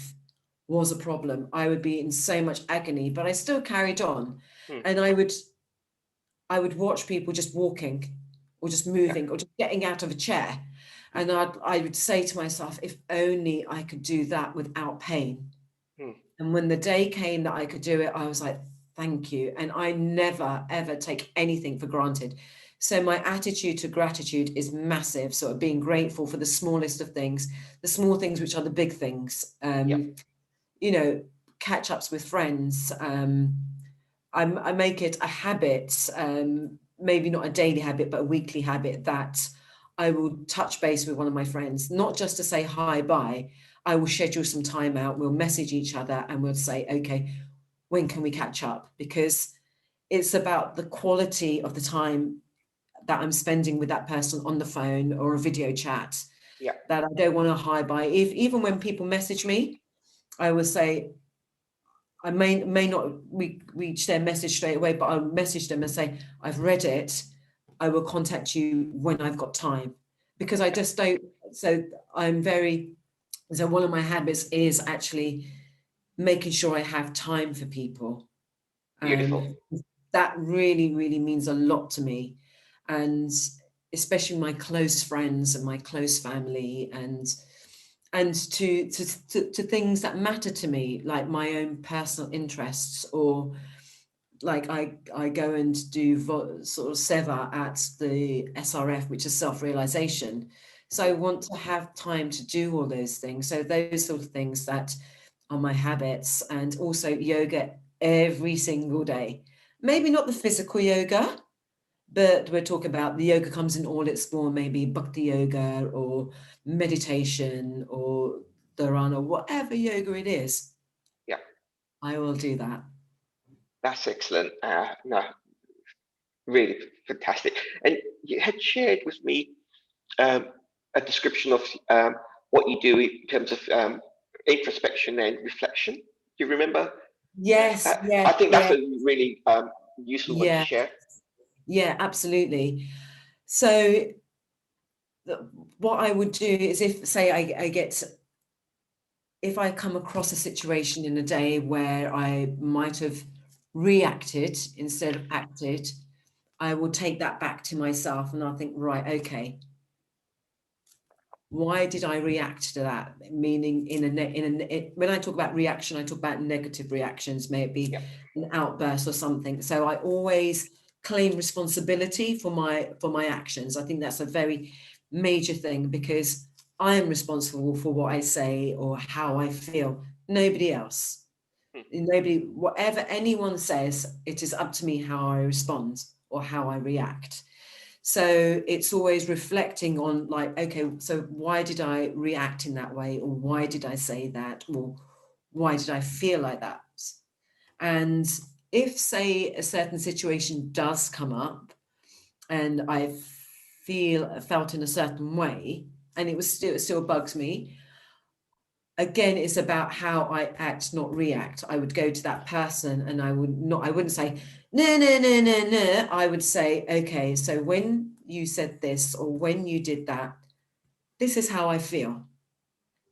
was a problem. I would be in so much agony, but I still carried on. Hmm. And I would watch people just walking or just Yeah. moving or just getting out of a chair. And I would say to myself, if only I could do that without pain. Hmm. And when the day came that I could do it, I was like, thank you. And I never, ever take anything for granted. So my attitude to gratitude is massive. Sort of being grateful for the smallest of things, the small things, which are the big things. Yeah. Catch ups with friends. I make it a habit, maybe not a daily habit, but a weekly habit, that I will touch base with one of my friends, not just to say hi, bye. I will schedule some time out. We'll message each other and we'll say, okay, when can we catch up? Because it's about the quality of the time that I'm spending with that person on the phone or a video chat, Yeah. that I don't want to hi, bye. Even when people message me, I will say, I may not reach their message straight away, but I'll message them and say, I've read it. I will contact you when I've got time. Because I just don't, so so one of my habits is actually making sure I have time for people. Beautiful. That really, really means a lot to me. And especially my close friends and my close family, and to things that matter to me, like my own personal interests, or like I go and do sort of seva at the SRF, which is self-realization. So I want to have time to do all those things. So those sort of things that are my habits. And also yoga every single day. Maybe not the physical yoga, but we're talking about the yoga comes in all its form, maybe bhakti yoga or meditation or dharana, whatever yoga it is, Yeah. I will do that. That's excellent. No, really fantastic. And you had shared with me a description of what you do in terms of introspection and reflection. Do you remember? Yes, I yes, think that's yeah, a really useful one to yeah, share. yeah, absolutely. So what I would do is, if say if I come across a situation in a day where I might have reacted instead of acted, I will take that back to myself and I'll think, right, okay, why did I react to that? Meaning, when I talk about reaction, I talk about negative reactions, may it be Yeah. an outburst or something. So I always claim responsibility for my actions. I think that's a very major thing, because I am responsible for what I say or how I feel. Nobody else. Nobody, whatever anyone says, it is up to me how I respond or how I react. So it's always reflecting on, like, okay, so why did I react in that way? Or why did I say that? Or why did I feel like that? And if, say, a certain situation does come up and I felt in a certain way, and it still bugs me, again, it's about how I act, not react. I would go to that person and I wouldn't say, no, no, no, no, no. I would say, okay, so when you said this or when you did that, this is how I feel.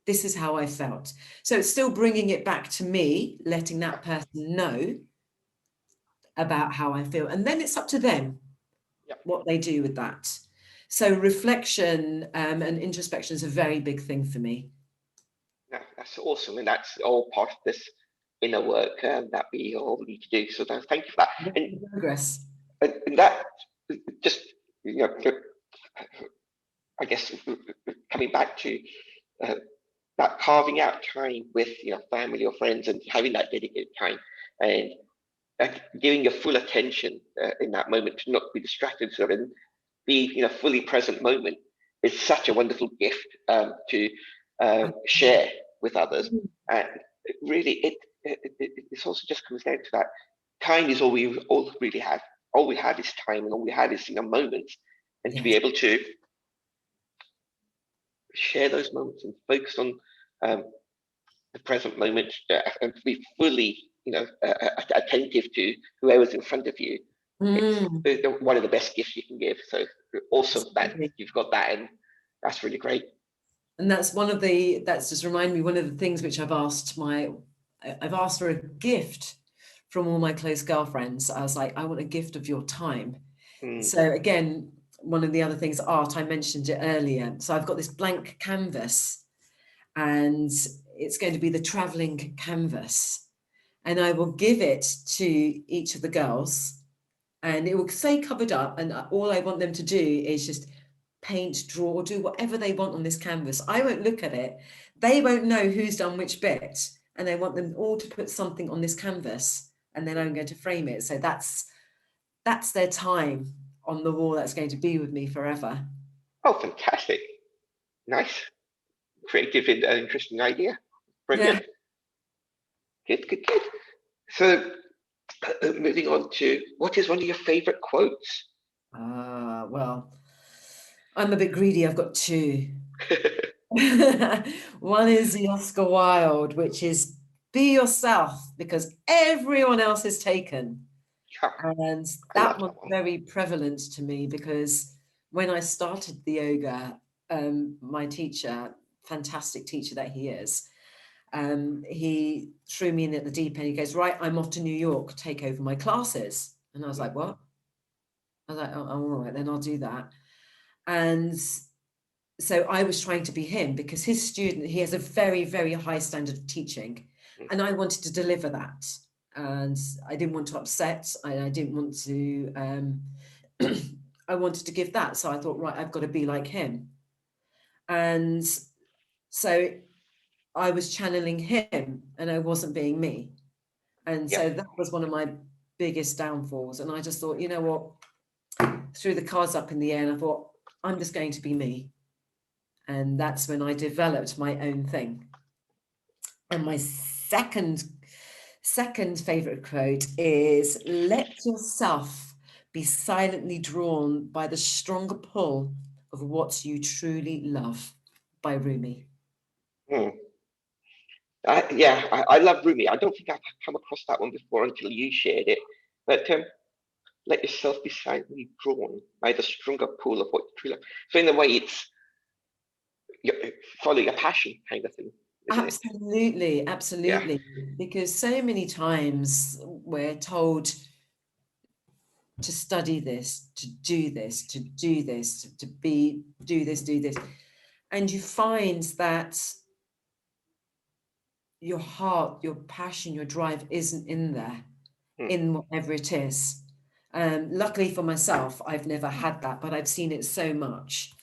This is how I felt. So it's still bringing it back to me, letting that person know about how I feel. And then it's up to them what they do with that. So reflection and introspection is a very big thing for me. Yeah, that's awesome, and that's all part of this inner work that we all need to do. So thank you for that. Progress. And that just, I guess, coming back to that carving out time with family or friends and having that dedicated time and giving your full attention in that moment to not be distracted, so and be fully present moment is such a wonderful gift to share with others. And really, it also just comes down to that time is all we all really have. All we have is time, and all we have is moments, and to be able to share those moments and focus on the present moment and to be fully, attentive to whoever's in front of you. It's one of the best gifts you can give. So awesome that you've got that, and that's really great. And that's just remind me, one of the things which I've asked for a gift from all my close girlfriends. I was like, I want a gift of your time. So again, one of the other things, art, I mentioned it earlier. So I've got this blank canvas, and it's going to be the traveling canvas. And I will give it to each of the girls, and it will say covered up. And all I want them to do is just paint, draw, do whatever they want on this canvas. I won't look at it. They won't know who's done which bit. And I want them all to put something on this canvas, and then I'm going to frame it. So that's their time on the wall that's going to be with me forever. Oh, fantastic. Nice. Creative and interesting idea. Brilliant. Yeah. Good. So moving on to, what is one of your favorite quotes? Well, I'm a bit greedy. I've got two. One is the Oscar Wilde, which is be yourself because everyone else is taken. And that was very prevalent to me, because when I started the yoga, my teacher, fantastic teacher that he is, he threw me in at the deep end. He goes, right, I'm off to New York, take over my classes. And I was like, what? I was like, oh, all right, then I'll do that. And so I was trying to be him, because he has a very, very high standard of teaching, and I wanted to deliver that. And I didn't want to upset. I didn't want to, I wanted to give that. So I thought, right, I've got to be like him. And so I was channeling him and I wasn't being me. And so that was one of my biggest downfalls. And I just thought, you know what, threw the cards up in the air and I thought, I'm just going to be me. And that's when I developed my own thing. And my second favorite quote is, let yourself be silently drawn by the stronger pull of what you truly love, by Rumi. Hmm. I love Rumi. I don't think I've come across that one before until you shared it. But let yourself be silently drawn by the stronger pull of what you truly love. So in a way, it's follow your passion kind of thing, isn't it? Absolutely, absolutely. Because so many times we're told to study this, to do this, to do this, to be, do this, do this. And you find that your heart, your passion, your drive isn't in there, in whatever it is. Luckily for myself, I've never had that, but I've seen it so much,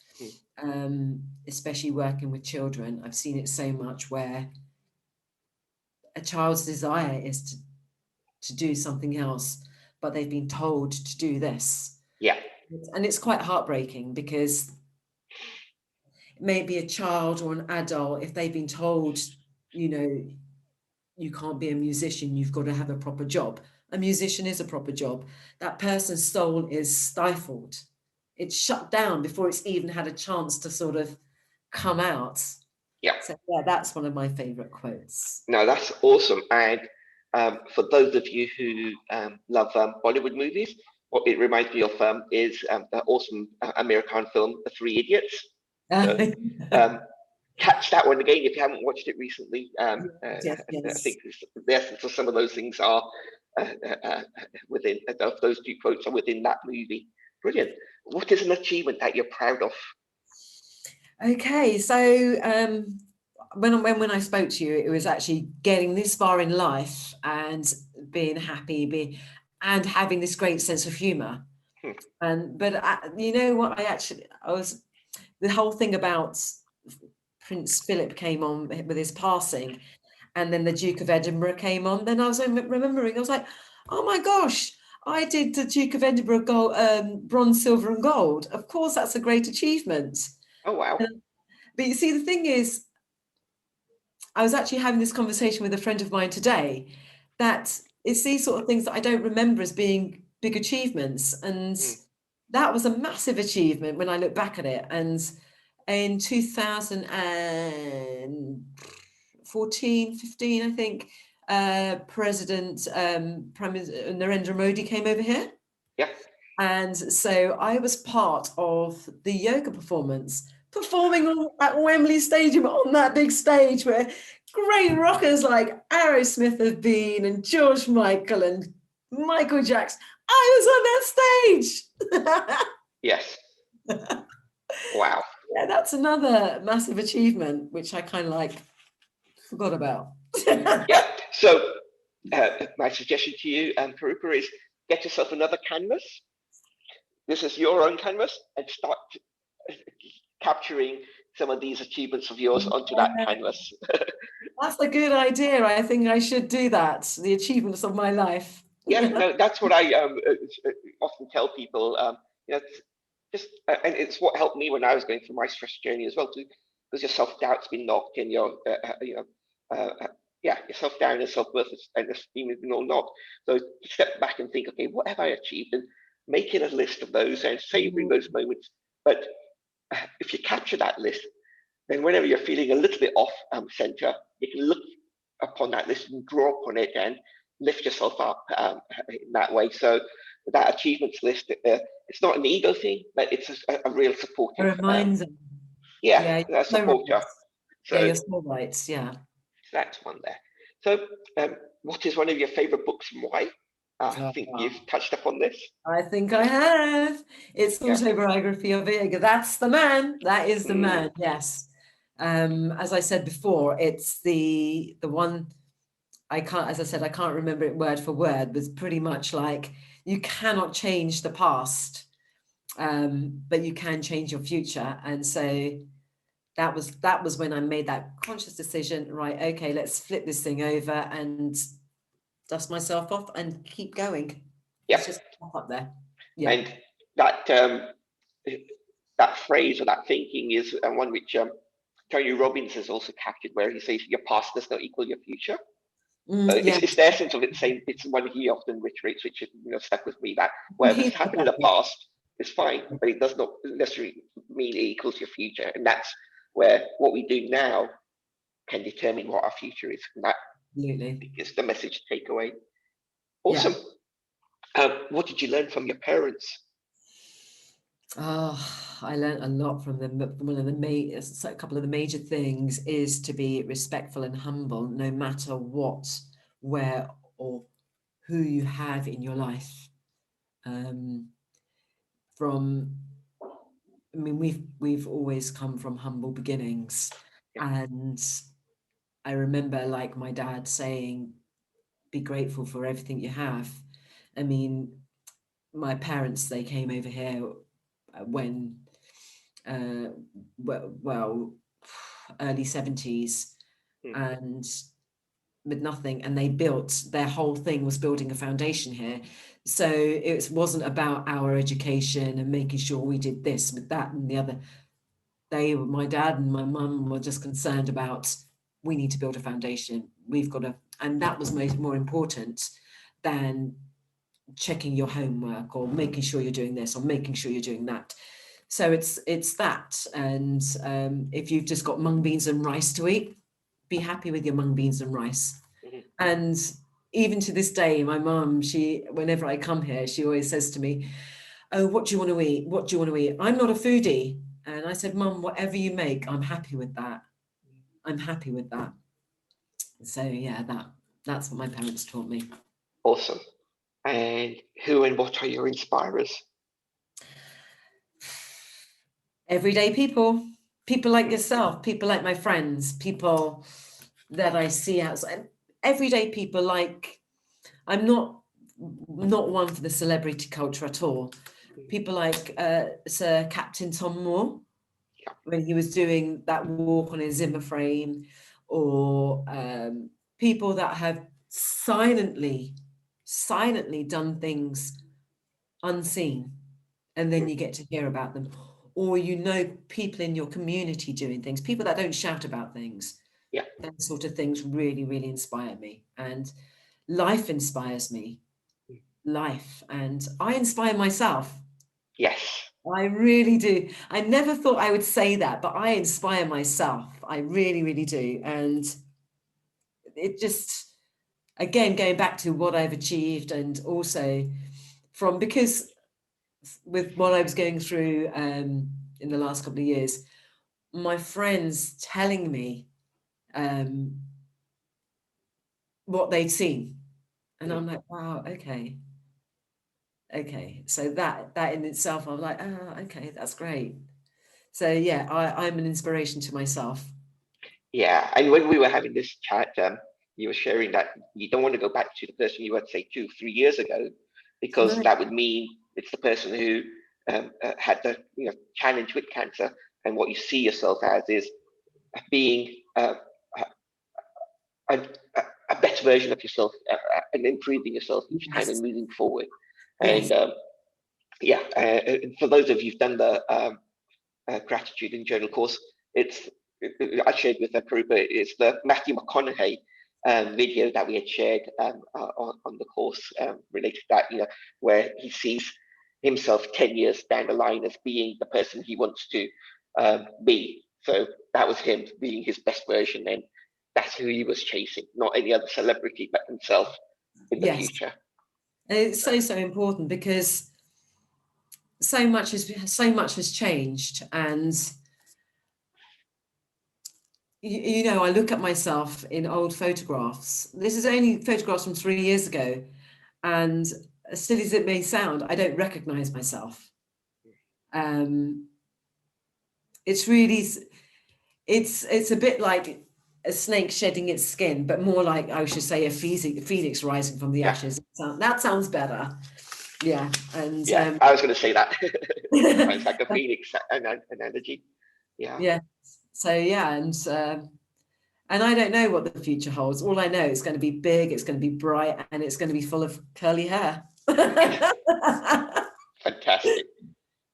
especially working with children. I've seen it so much where a child's desire is to do something else, but they've been told to do this. Yeah. And it's quite heartbreaking, because maybe a child or an adult, if they've been told, you know, you can't be a musician, you've got to have a proper job. A musician is a proper job. That person's soul is stifled. It's shut down before it's even had a chance to sort of come out. Yeah. So yeah, that's one of my favorite quotes. No, that's awesome. And for those of you who love Bollywood movies, what it reminds me of is the awesome American film, The Three Idiots. So, catch that one again if you haven't watched it recently. Yes. I think the essence of some of those things are within those two quotes are within that movie. Brilliant. What is an achievement that you're proud of? Okay, so when I spoke to you, it was actually getting this far in life and being happy, and having this great sense of humor. But you know what? The whole thing about Prince Philip came on with his passing, and then the Duke of Edinburgh came on. Then I was remembering, I was like, oh my gosh, I did the Duke of Edinburgh gold, bronze, silver, and gold. Of course, that's a great achievement. Oh wow! But you see, the thing is, I was actually having this conversation with a friend of mine today, that it's these sort of things that I don't remember as being big achievements. And that was a massive achievement when I look back at it. And in 2014, 15, I think, President Prime Minister Narendra Modi came over here. Yeah. And so I was part of the yoga performance, performing at Wembley Stadium on that big stage where great rockers like Aerosmith have been, and George Michael and Michael Jackson. I was on that stage. Yes. Wow. Yeah, that's another massive achievement, which I kind of forgot about. Yeah. So my suggestion to you, Karupa, is get yourself another canvas. This is your own canvas, and start capturing some of these achievements of yours onto that canvas. That's a good idea. I think I should do that. The achievements of my life. Yeah, no, that's what I often tell people. Just and it's what helped me when I was going through my stress journey as well, too, because your self-doubt's been knocked, and your your self-doubt and self-worth and esteem has been all knocked. So step back and think, okay, what have I achieved, and making a list of those and savoring those moments. But if you capture that list, then whenever you're feeling a little bit off center, you can look upon that list and draw upon it and lift yourself up in that way. So that achievements list, it's not an ego thing, but it's a real supportive. A reminder. That's supporter. So you're so right. Yeah. That's one there. So what is one of your favorite books and why? I think you've touched upon this. I think I have. It's the autobiography of Iyengar. That's the man. That is the man. Yes. As I said before, it's the one I can't remember it word for word, but it's pretty much like, you cannot change the past, but you can change your future. And so that was when I made that conscious decision, right, okay, let's flip this thing over and dust myself off and keep going. Yeah. It's just up there. Yeah. And that phrase or that thinking is one which Tony Robbins has also captured, where he says your past does not equal your future. Yeah. It's the essence of it saying it's one he often reiterates, which stuck with me, that whatever's happened in the past is fine, but it does not necessarily mean it equals your future. And that's where what we do now can determine what our future is. And that Absolutely. is the message to take away. Yeah. Awesome. What did you learn from your parents? Oh, I learned a lot from them. But one of a couple of the major things is to be respectful and humble, no matter what, where, or who you have in your life. From, I mean, we've always come from humble beginnings, Yeah. and I remember, like, my dad saying, "Be grateful for everything you have." I mean, my parents, they came over here when well, early 70s, Mm. and with nothing, and they built, their whole thing was building a foundation here. So it wasn't about our education and making sure we did this with that and the other. My dad and my mum were just concerned about, we need to build a foundation, we've got to, and that was more important than checking your homework or making sure you're doing this or making sure you're doing that. So it's that. And if you've just got mung beans and rice to eat, be happy with your mung beans and rice. Mhm. And even to this day, my mum, whenever I come here, she always says to me, "Oh, what do you want to eat? What do you want to eat?" I'm not a foodie. And I said, "Mum, whatever you make, I'm happy with that. I'm happy with that." So yeah, that's what my parents taught me. Awesome. And who and what are your inspirers? Everyday people like yourself, people like my friends, people that I see outside, everyday people. Like, I'm not one for the celebrity culture at all. People like Sir Captain Tom Moore, Yeah. when he was doing that walk on his Zimmer frame, or people that have silently done things unseen, and then Mm. you get to hear about them. Or people in your community doing things, people that don't shout about things. Yeah. That sort of things really, really inspire me. And life inspires me. Mm. Life. And I inspire myself. Yes. I really do. I never thought I would say that, but I inspire myself. I really, really do. And it just, again, going back to what I've achieved, and also because with what I was going through in the last couple of years, my friends telling me um, what they'd seen. And Mm. I'm like, wow, okay. So that in itself, I'm like, oh, okay, that's great. So yeah, I'm an inspiration to myself. Yeah. And when we were having this chat, you were sharing that you don't want to go back to the person you were, say, 2, 3 years ago, because No, that would mean it's the person who had the challenge with cancer, and what you see yourself as is being a, a better version of yourself, and improving yourself each time and yes, moving forward. yes, And yeah, for those of you who've done the gratitude and journal course, it's I shared with Karupa, it's the Matthew McConaughey video that we had shared on the course, related to that, where he sees himself 10 years down the line as being the person he wants to be. So that was him being his best version, and that's who he was chasing, not any other celebrity but himself in the yes. future. And it's so important, because so much has changed. And I look at myself in old photographs. This is only photographs from 3 years ago, and as silly as it may sound, I don't recognize myself. Um, it's really, it's a bit like a snake shedding its skin, but more like, I should say, a phoenix rising from the Yeah, ashes. That sounds better. Yeah, and yeah, I was going to say that. Sounds like a phoenix analogy. Yeah. yeah. So yeah, and I don't know what the future holds. All I know, it's going to be big, it's going to be bright, and it's going to be full of curly hair. Fantastic.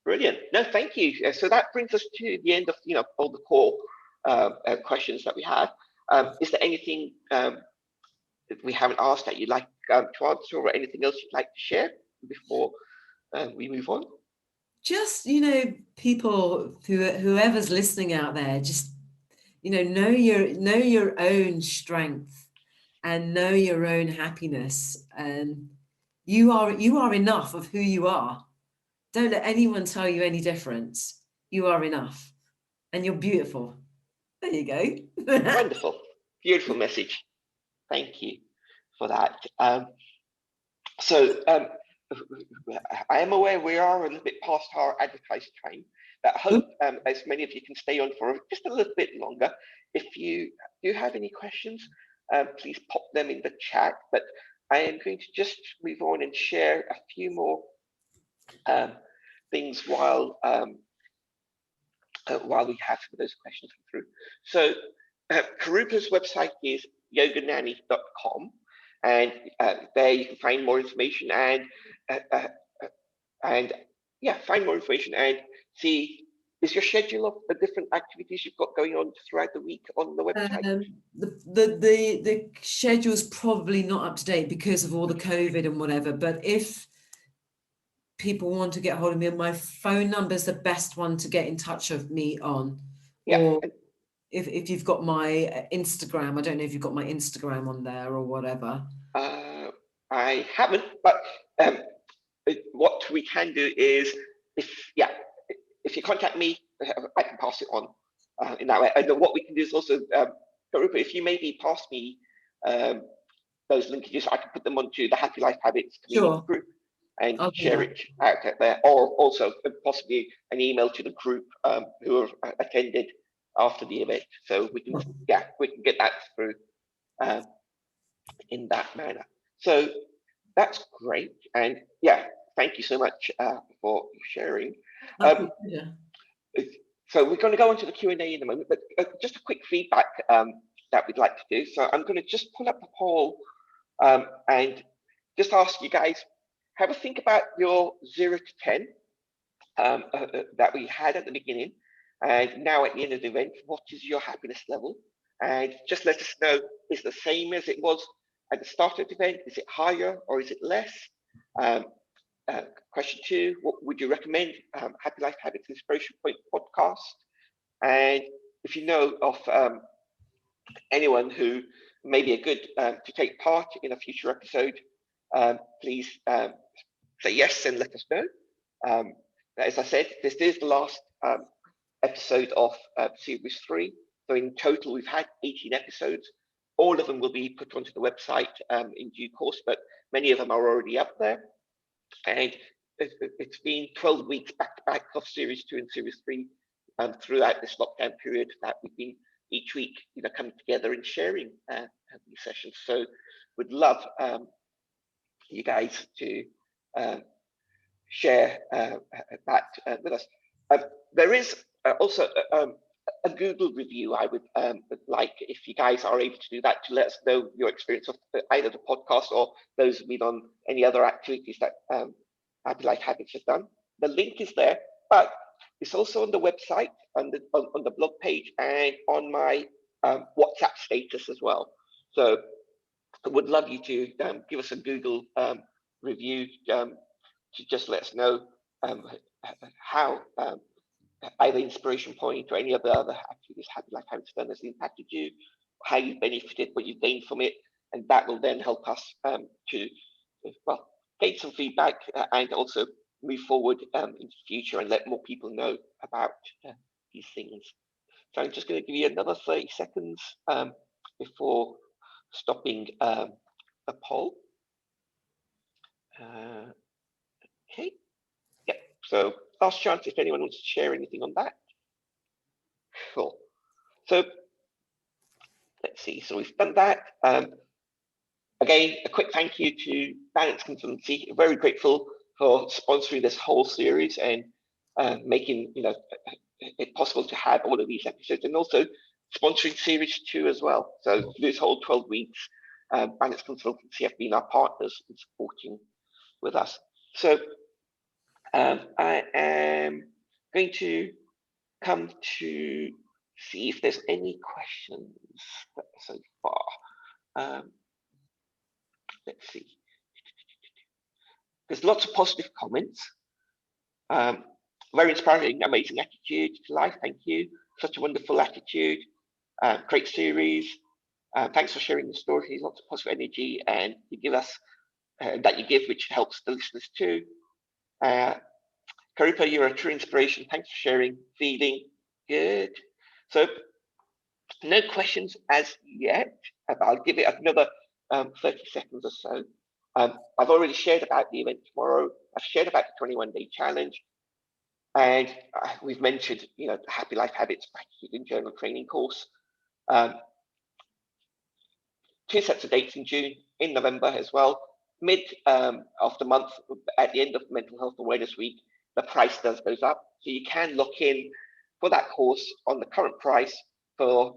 Brilliant. No, thank you. So that brings us to the end of all the core questions that we have. Is there anything we haven't asked that you'd like to answer, or anything else you'd like to share before we move on? Just, people, whoever's listening out there, just, know your own strength and know your own happiness. And you are enough of who you are. Don't let anyone tell you any difference. You are enough and you're beautiful. There you go. Wonderful. Beautiful message. Thank you for that. So I am aware we are a little bit past our advertised time. I hope as many of you can stay on for just a little bit longer. If you do have any questions, please pop them in the chat. But I am going to just move on and share a few more things while we have some of those questions come through. So Karupa's website is yogananny.com, and there you can find more information and find more information and see, is your schedule of the different activities you've got going on throughout the week on the website? The schedule's probably not up to date because of all the COVID and whatever, but if people want to get hold of me, my phone number is the best one to get in touch with me on. Yeah. Or if you've got my Instagram, I don't know if you've got my Instagram on there or whatever. I haven't, but what we can do is, if you contact me, I can pass it on in that way. And what we can do is also, Karupa, if you maybe pass me those linkages, I can put them onto the Happy Life Habits community group and share it out there, or also possibly an email to the group who have attended after the event. So we can, we can get that through in that manner. So that's great. And thank you so much for sharing. So we're going to go on to the Q&A in a moment, but just a quick feedback that we'd like to do. So I'm going to just pull up a poll and just ask you guys, have a think about your 0 to 10 that we had at the beginning, and now at the end of the event, what is your happiness level? And just let us know, is it the same as it was at the start of the event? Is it higher or is it less? Question 2, what would you recommend Happy Life Habits Inspiration Point podcast? And if you know of anyone who may be a good to take part in a future episode, please say yes and let us know. As I said, this is the last episode of series 3. So in total, we've had 18 episodes. All of them will be put onto the website in due course, but many of them are already up there. And it's been 12 weeks back to back of series 2 and series 3 throughout this lockdown period that we've been each week, coming together and sharing these sessions. So we'd love you guys to share that with us. There is also a Google review I would like, if you guys are able to do that, to let us know your experience of either the podcast or those who've been on any other activities that Happy Life Habits has done. The link is there, but it's also on the website, on the blog page, and on my WhatsApp status as well. So I would love you to give us a Google review to just let us know how either Inspiration Point or any of the other activities Happy Life Habits done has impacted you, how you've benefited, what you've gained from it, and that will then help us to gain some feedback and also move forward in the future and let more people know about these things. So I'm just going to give you another 30 seconds before stopping the poll. Okay. Yeah. So last chance if anyone wants to share anything on that. Cool. So let's see. So we've done that. Again, a quick thank you to Balance Consultancy. Very grateful for sponsoring this whole series and making it possible to have all of these episodes, and also sponsoring series 2 as well. So this whole 12 weeks, Balance Consultancy have been our partners in supporting with us. So I am going to come to see if there's any questions so far. let's see. There's lots of positive comments. Very inspiring, amazing attitude to life. Thank you. Such a wonderful attitude. Great series. Thanks for sharing the stories. Lots of positive energy, and you give us that you give, which helps the listeners too. Karupa, you're a true inspiration. Thanks for sharing. Feeling good. So, no questions as yet. I'll give it another 30 seconds or so. I've already shared about the event tomorrow. I've shared about the 21-day challenge. And we've mentioned, the Happy Life Habits Gratitude and Journal training course. 2 sets of dates in June, in November as well. Mid of the month, at the end of Mental Health Awareness Week, the price goes up. So you can look in for that course on the current price for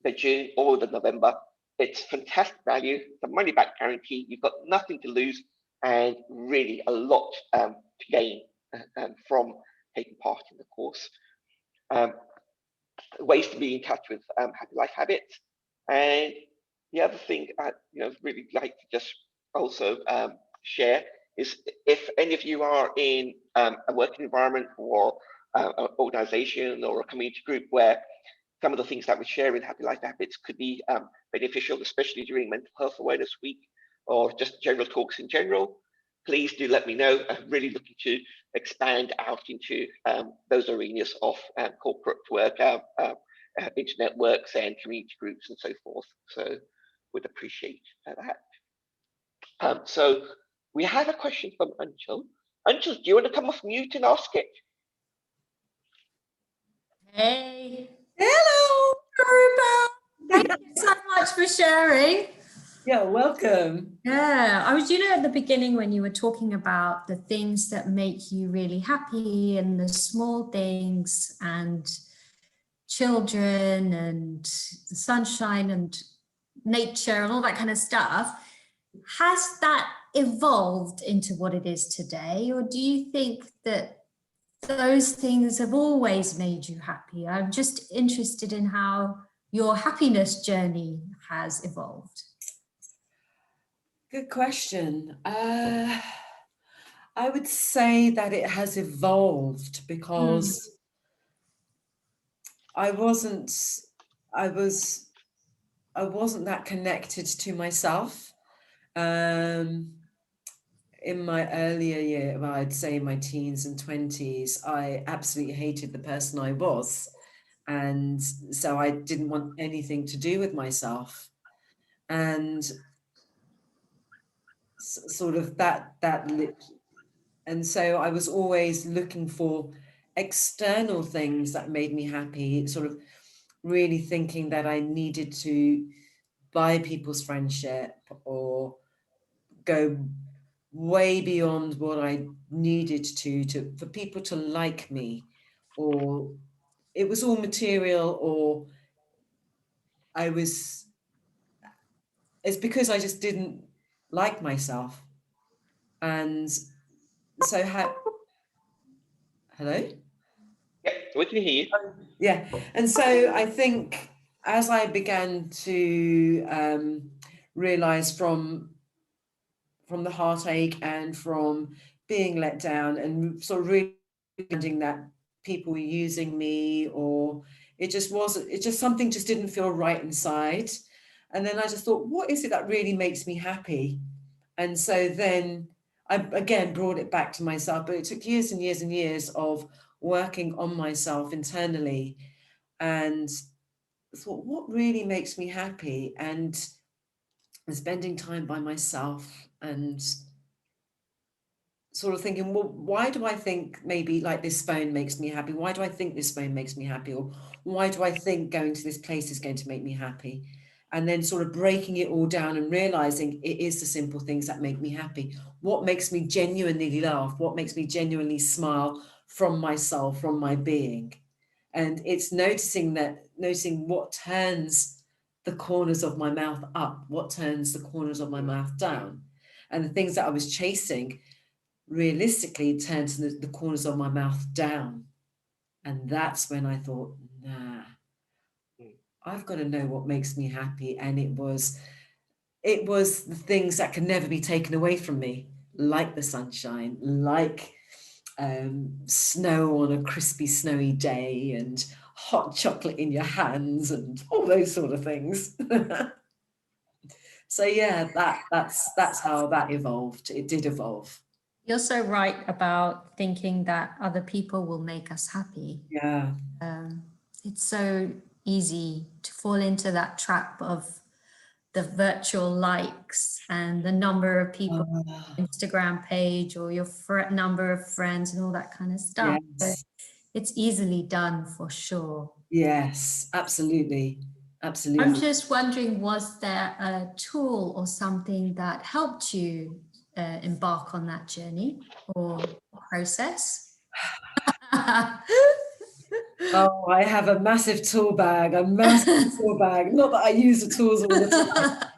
the June or the November. It's fantastic value, the money back guarantee. You've got nothing to lose and really a lot to gain from taking part in the course. Ways to be in touch with Happy Life Habits. And the other thing I'd really like to just also share is, if any of you are in a working environment or an organization or a community group where some of the things that we share in Happy Life Habits could be beneficial, especially during Mental Health Awareness Week or just general talks in general, please do let me know. I'm really looking to expand out into those arenas of corporate work, internet works and community groups and so forth. So would appreciate that. So we have a question from Anshul. Anshul, do you want to come off mute and ask it? Hey. Hello, Karupa. Thank you so much for sharing. You're welcome. Yeah, I was, at the beginning when you were talking about the things that make you really happy and the small things and children and the sunshine and nature and all that kind of stuff. Has that evolved into what it is today? Or do you think that those things have always made you happy? I'm just interested in how your happiness journey has evolved. Good question. I would say that it has evolved because I wasn't that connected to myself. In my earlier year, well, I'd say in my teens and 20s, I absolutely hated the person I was. And so I didn't want anything to do with myself. And sort of and so I was always looking for external things that made me happy, sort of really thinking that I needed to buy people's friendship or go way beyond what I needed to for people to like me, or it was all material, or it's because I just didn't like myself. And so hello? Yeah, we can hear you. Yeah. And so I think as I began to realize from the heartache and from being let down and sort of really finding that people were using me, or it just something just didn't feel right inside. And then I just thought, what is it that really makes me happy? And so then I again brought it back to myself, but it took years and years and years of working on myself internally and thought, what really makes me happy? And spending time by myself and sort of thinking, well, why do I think maybe like this phone makes me happy? Why do I think this phone makes me happy? Or why do I think going to this place is going to make me happy? And then sort of breaking it all down and realizing it is the simple things that make me happy. What makes me genuinely laugh? What makes me genuinely smile from my soul, from my being? And it's noticing what turns the corners of my mouth up, what turns the corners of my mouth down. And the things that I was chasing realistically turned the corners of my mouth down. And that's when I thought, nah, I've got to know what makes me happy. And it was it was the things that can never be taken away from me, like the sunshine, like snow on a crispy, snowy day, and hot chocolate in your hands, and all those sort of things. So yeah, that's how that evolved. It did evolve. You're so right about thinking that other people will make us happy. Yeah. It's so easy to fall into that trap of the virtual likes and the number of people on your Instagram page or your number of friends and all that kind of stuff. Yes. So it's easily done for sure. Yes, absolutely. Absolutely. I'm just wondering, was there a tool or something that helped you embark on that journey or process? Oh, I have a massive tool bag, a massive tool bag. Not that I use the tools all the time.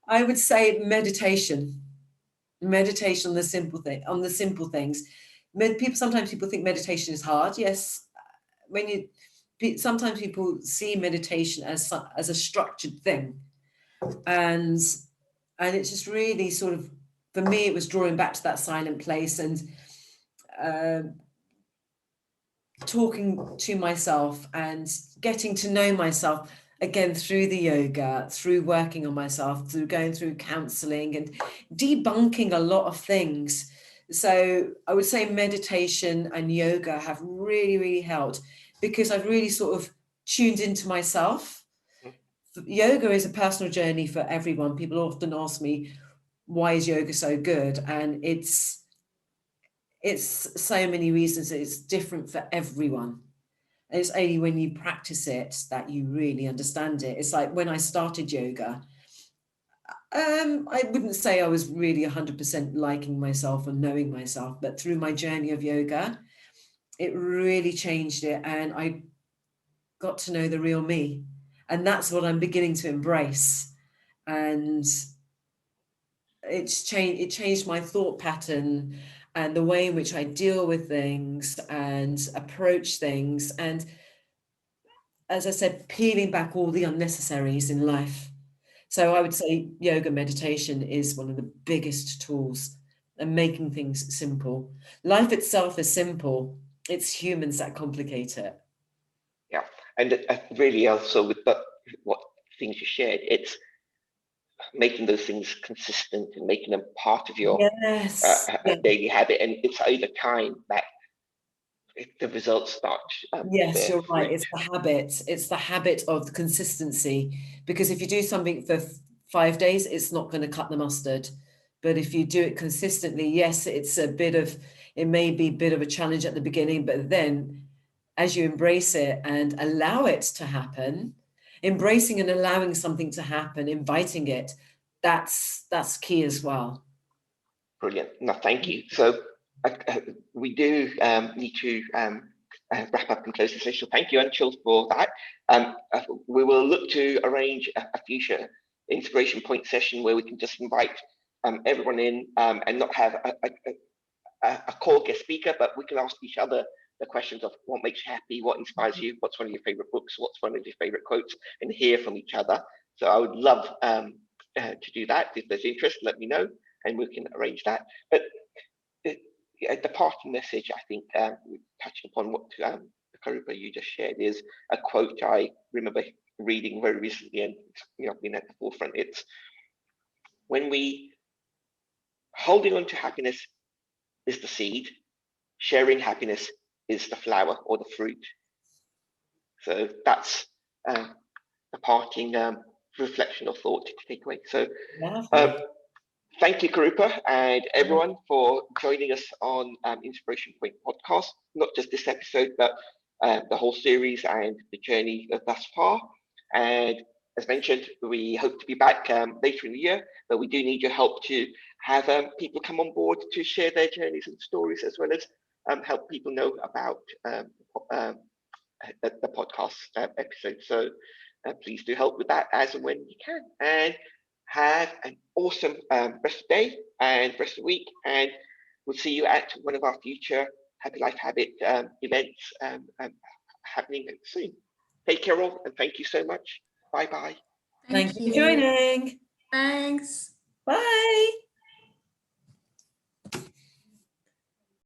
I would say meditation. Meditation on the simple things. Sometimes people think meditation is hard. Yes, sometimes people see meditation as a structured thing, and it's just really sort of, for me, it was drawing back to that silent place and talking to myself and getting to know myself again through the yoga, through working on myself, through going through counseling and debunking a lot of things. So I would say meditation and yoga have really, really helped, because I've really sort of tuned into myself. Yoga is a personal journey for everyone. People often ask me, why is yoga so good? And it's so many reasons. It's different for everyone. And it's only when you practice it that you really understand it. It's like when I started yoga, I wouldn't say I was really 100% liking myself or knowing myself, but through my journey of yoga, it really changed it. And I got to know the real me. And that's what I'm beginning to embrace. And it changed my thought pattern and the way in which I deal with things and approach things. And as I said, peeling back all the unnecessaries in life. So I would say yoga meditation is one of the biggest tools, and making things simple. Life itself is simple. It's humans that complicate it. Yeah, and really also with what things you shared, it's making those things consistent and making them part of your Yes. daily habit. And it's over time that the results start. Yes, you're right. Fruit. It's the habit. It's the habit of the consistency. Because if you do something for 5 days, it's not going to cut the mustard. But if you do it consistently, yes, it may be a bit of a challenge at the beginning, but then as you embrace it and allow it to happen, embracing and allowing something to happen, inviting it, that's key as well. Brilliant. No, thank you. So we do need to wrap up and close the session. Thank you, Anshul, for that. We will look to arrange a future inspiration point session where we can just invite everyone in and not have a core guest speaker, but we can ask each other the questions of what makes you happy, what inspires you, what's one of your favorite books, what's one of your favorite quotes, and hear from each other. So I would love to do that. If there's interest, let me know and we can arrange that. But the parting message, I think, touching upon what Karupa you just shared, is a quote I remember reading very recently and been at the forefront. It's when holding on to happiness is the seed, sharing happiness is the flower or the fruit. So that's the parting reflection or thought to take away. So thank you, Karupa, and everyone for joining us on Inspiration Point podcast, not just this episode, but the whole series and the journey thus far. And as mentioned, we hope to be back later in the year, but we do need your help to have people come on board to share their journeys and stories, as well as help people know about the podcast episode. So please do help with that as and when you can. And have an awesome rest of the day and rest of the week. And we'll see you at one of our future Happy Life Habit events happening soon. Take care all, and thank you so much. Bye-bye. Thank you for joining. Thanks. Bye.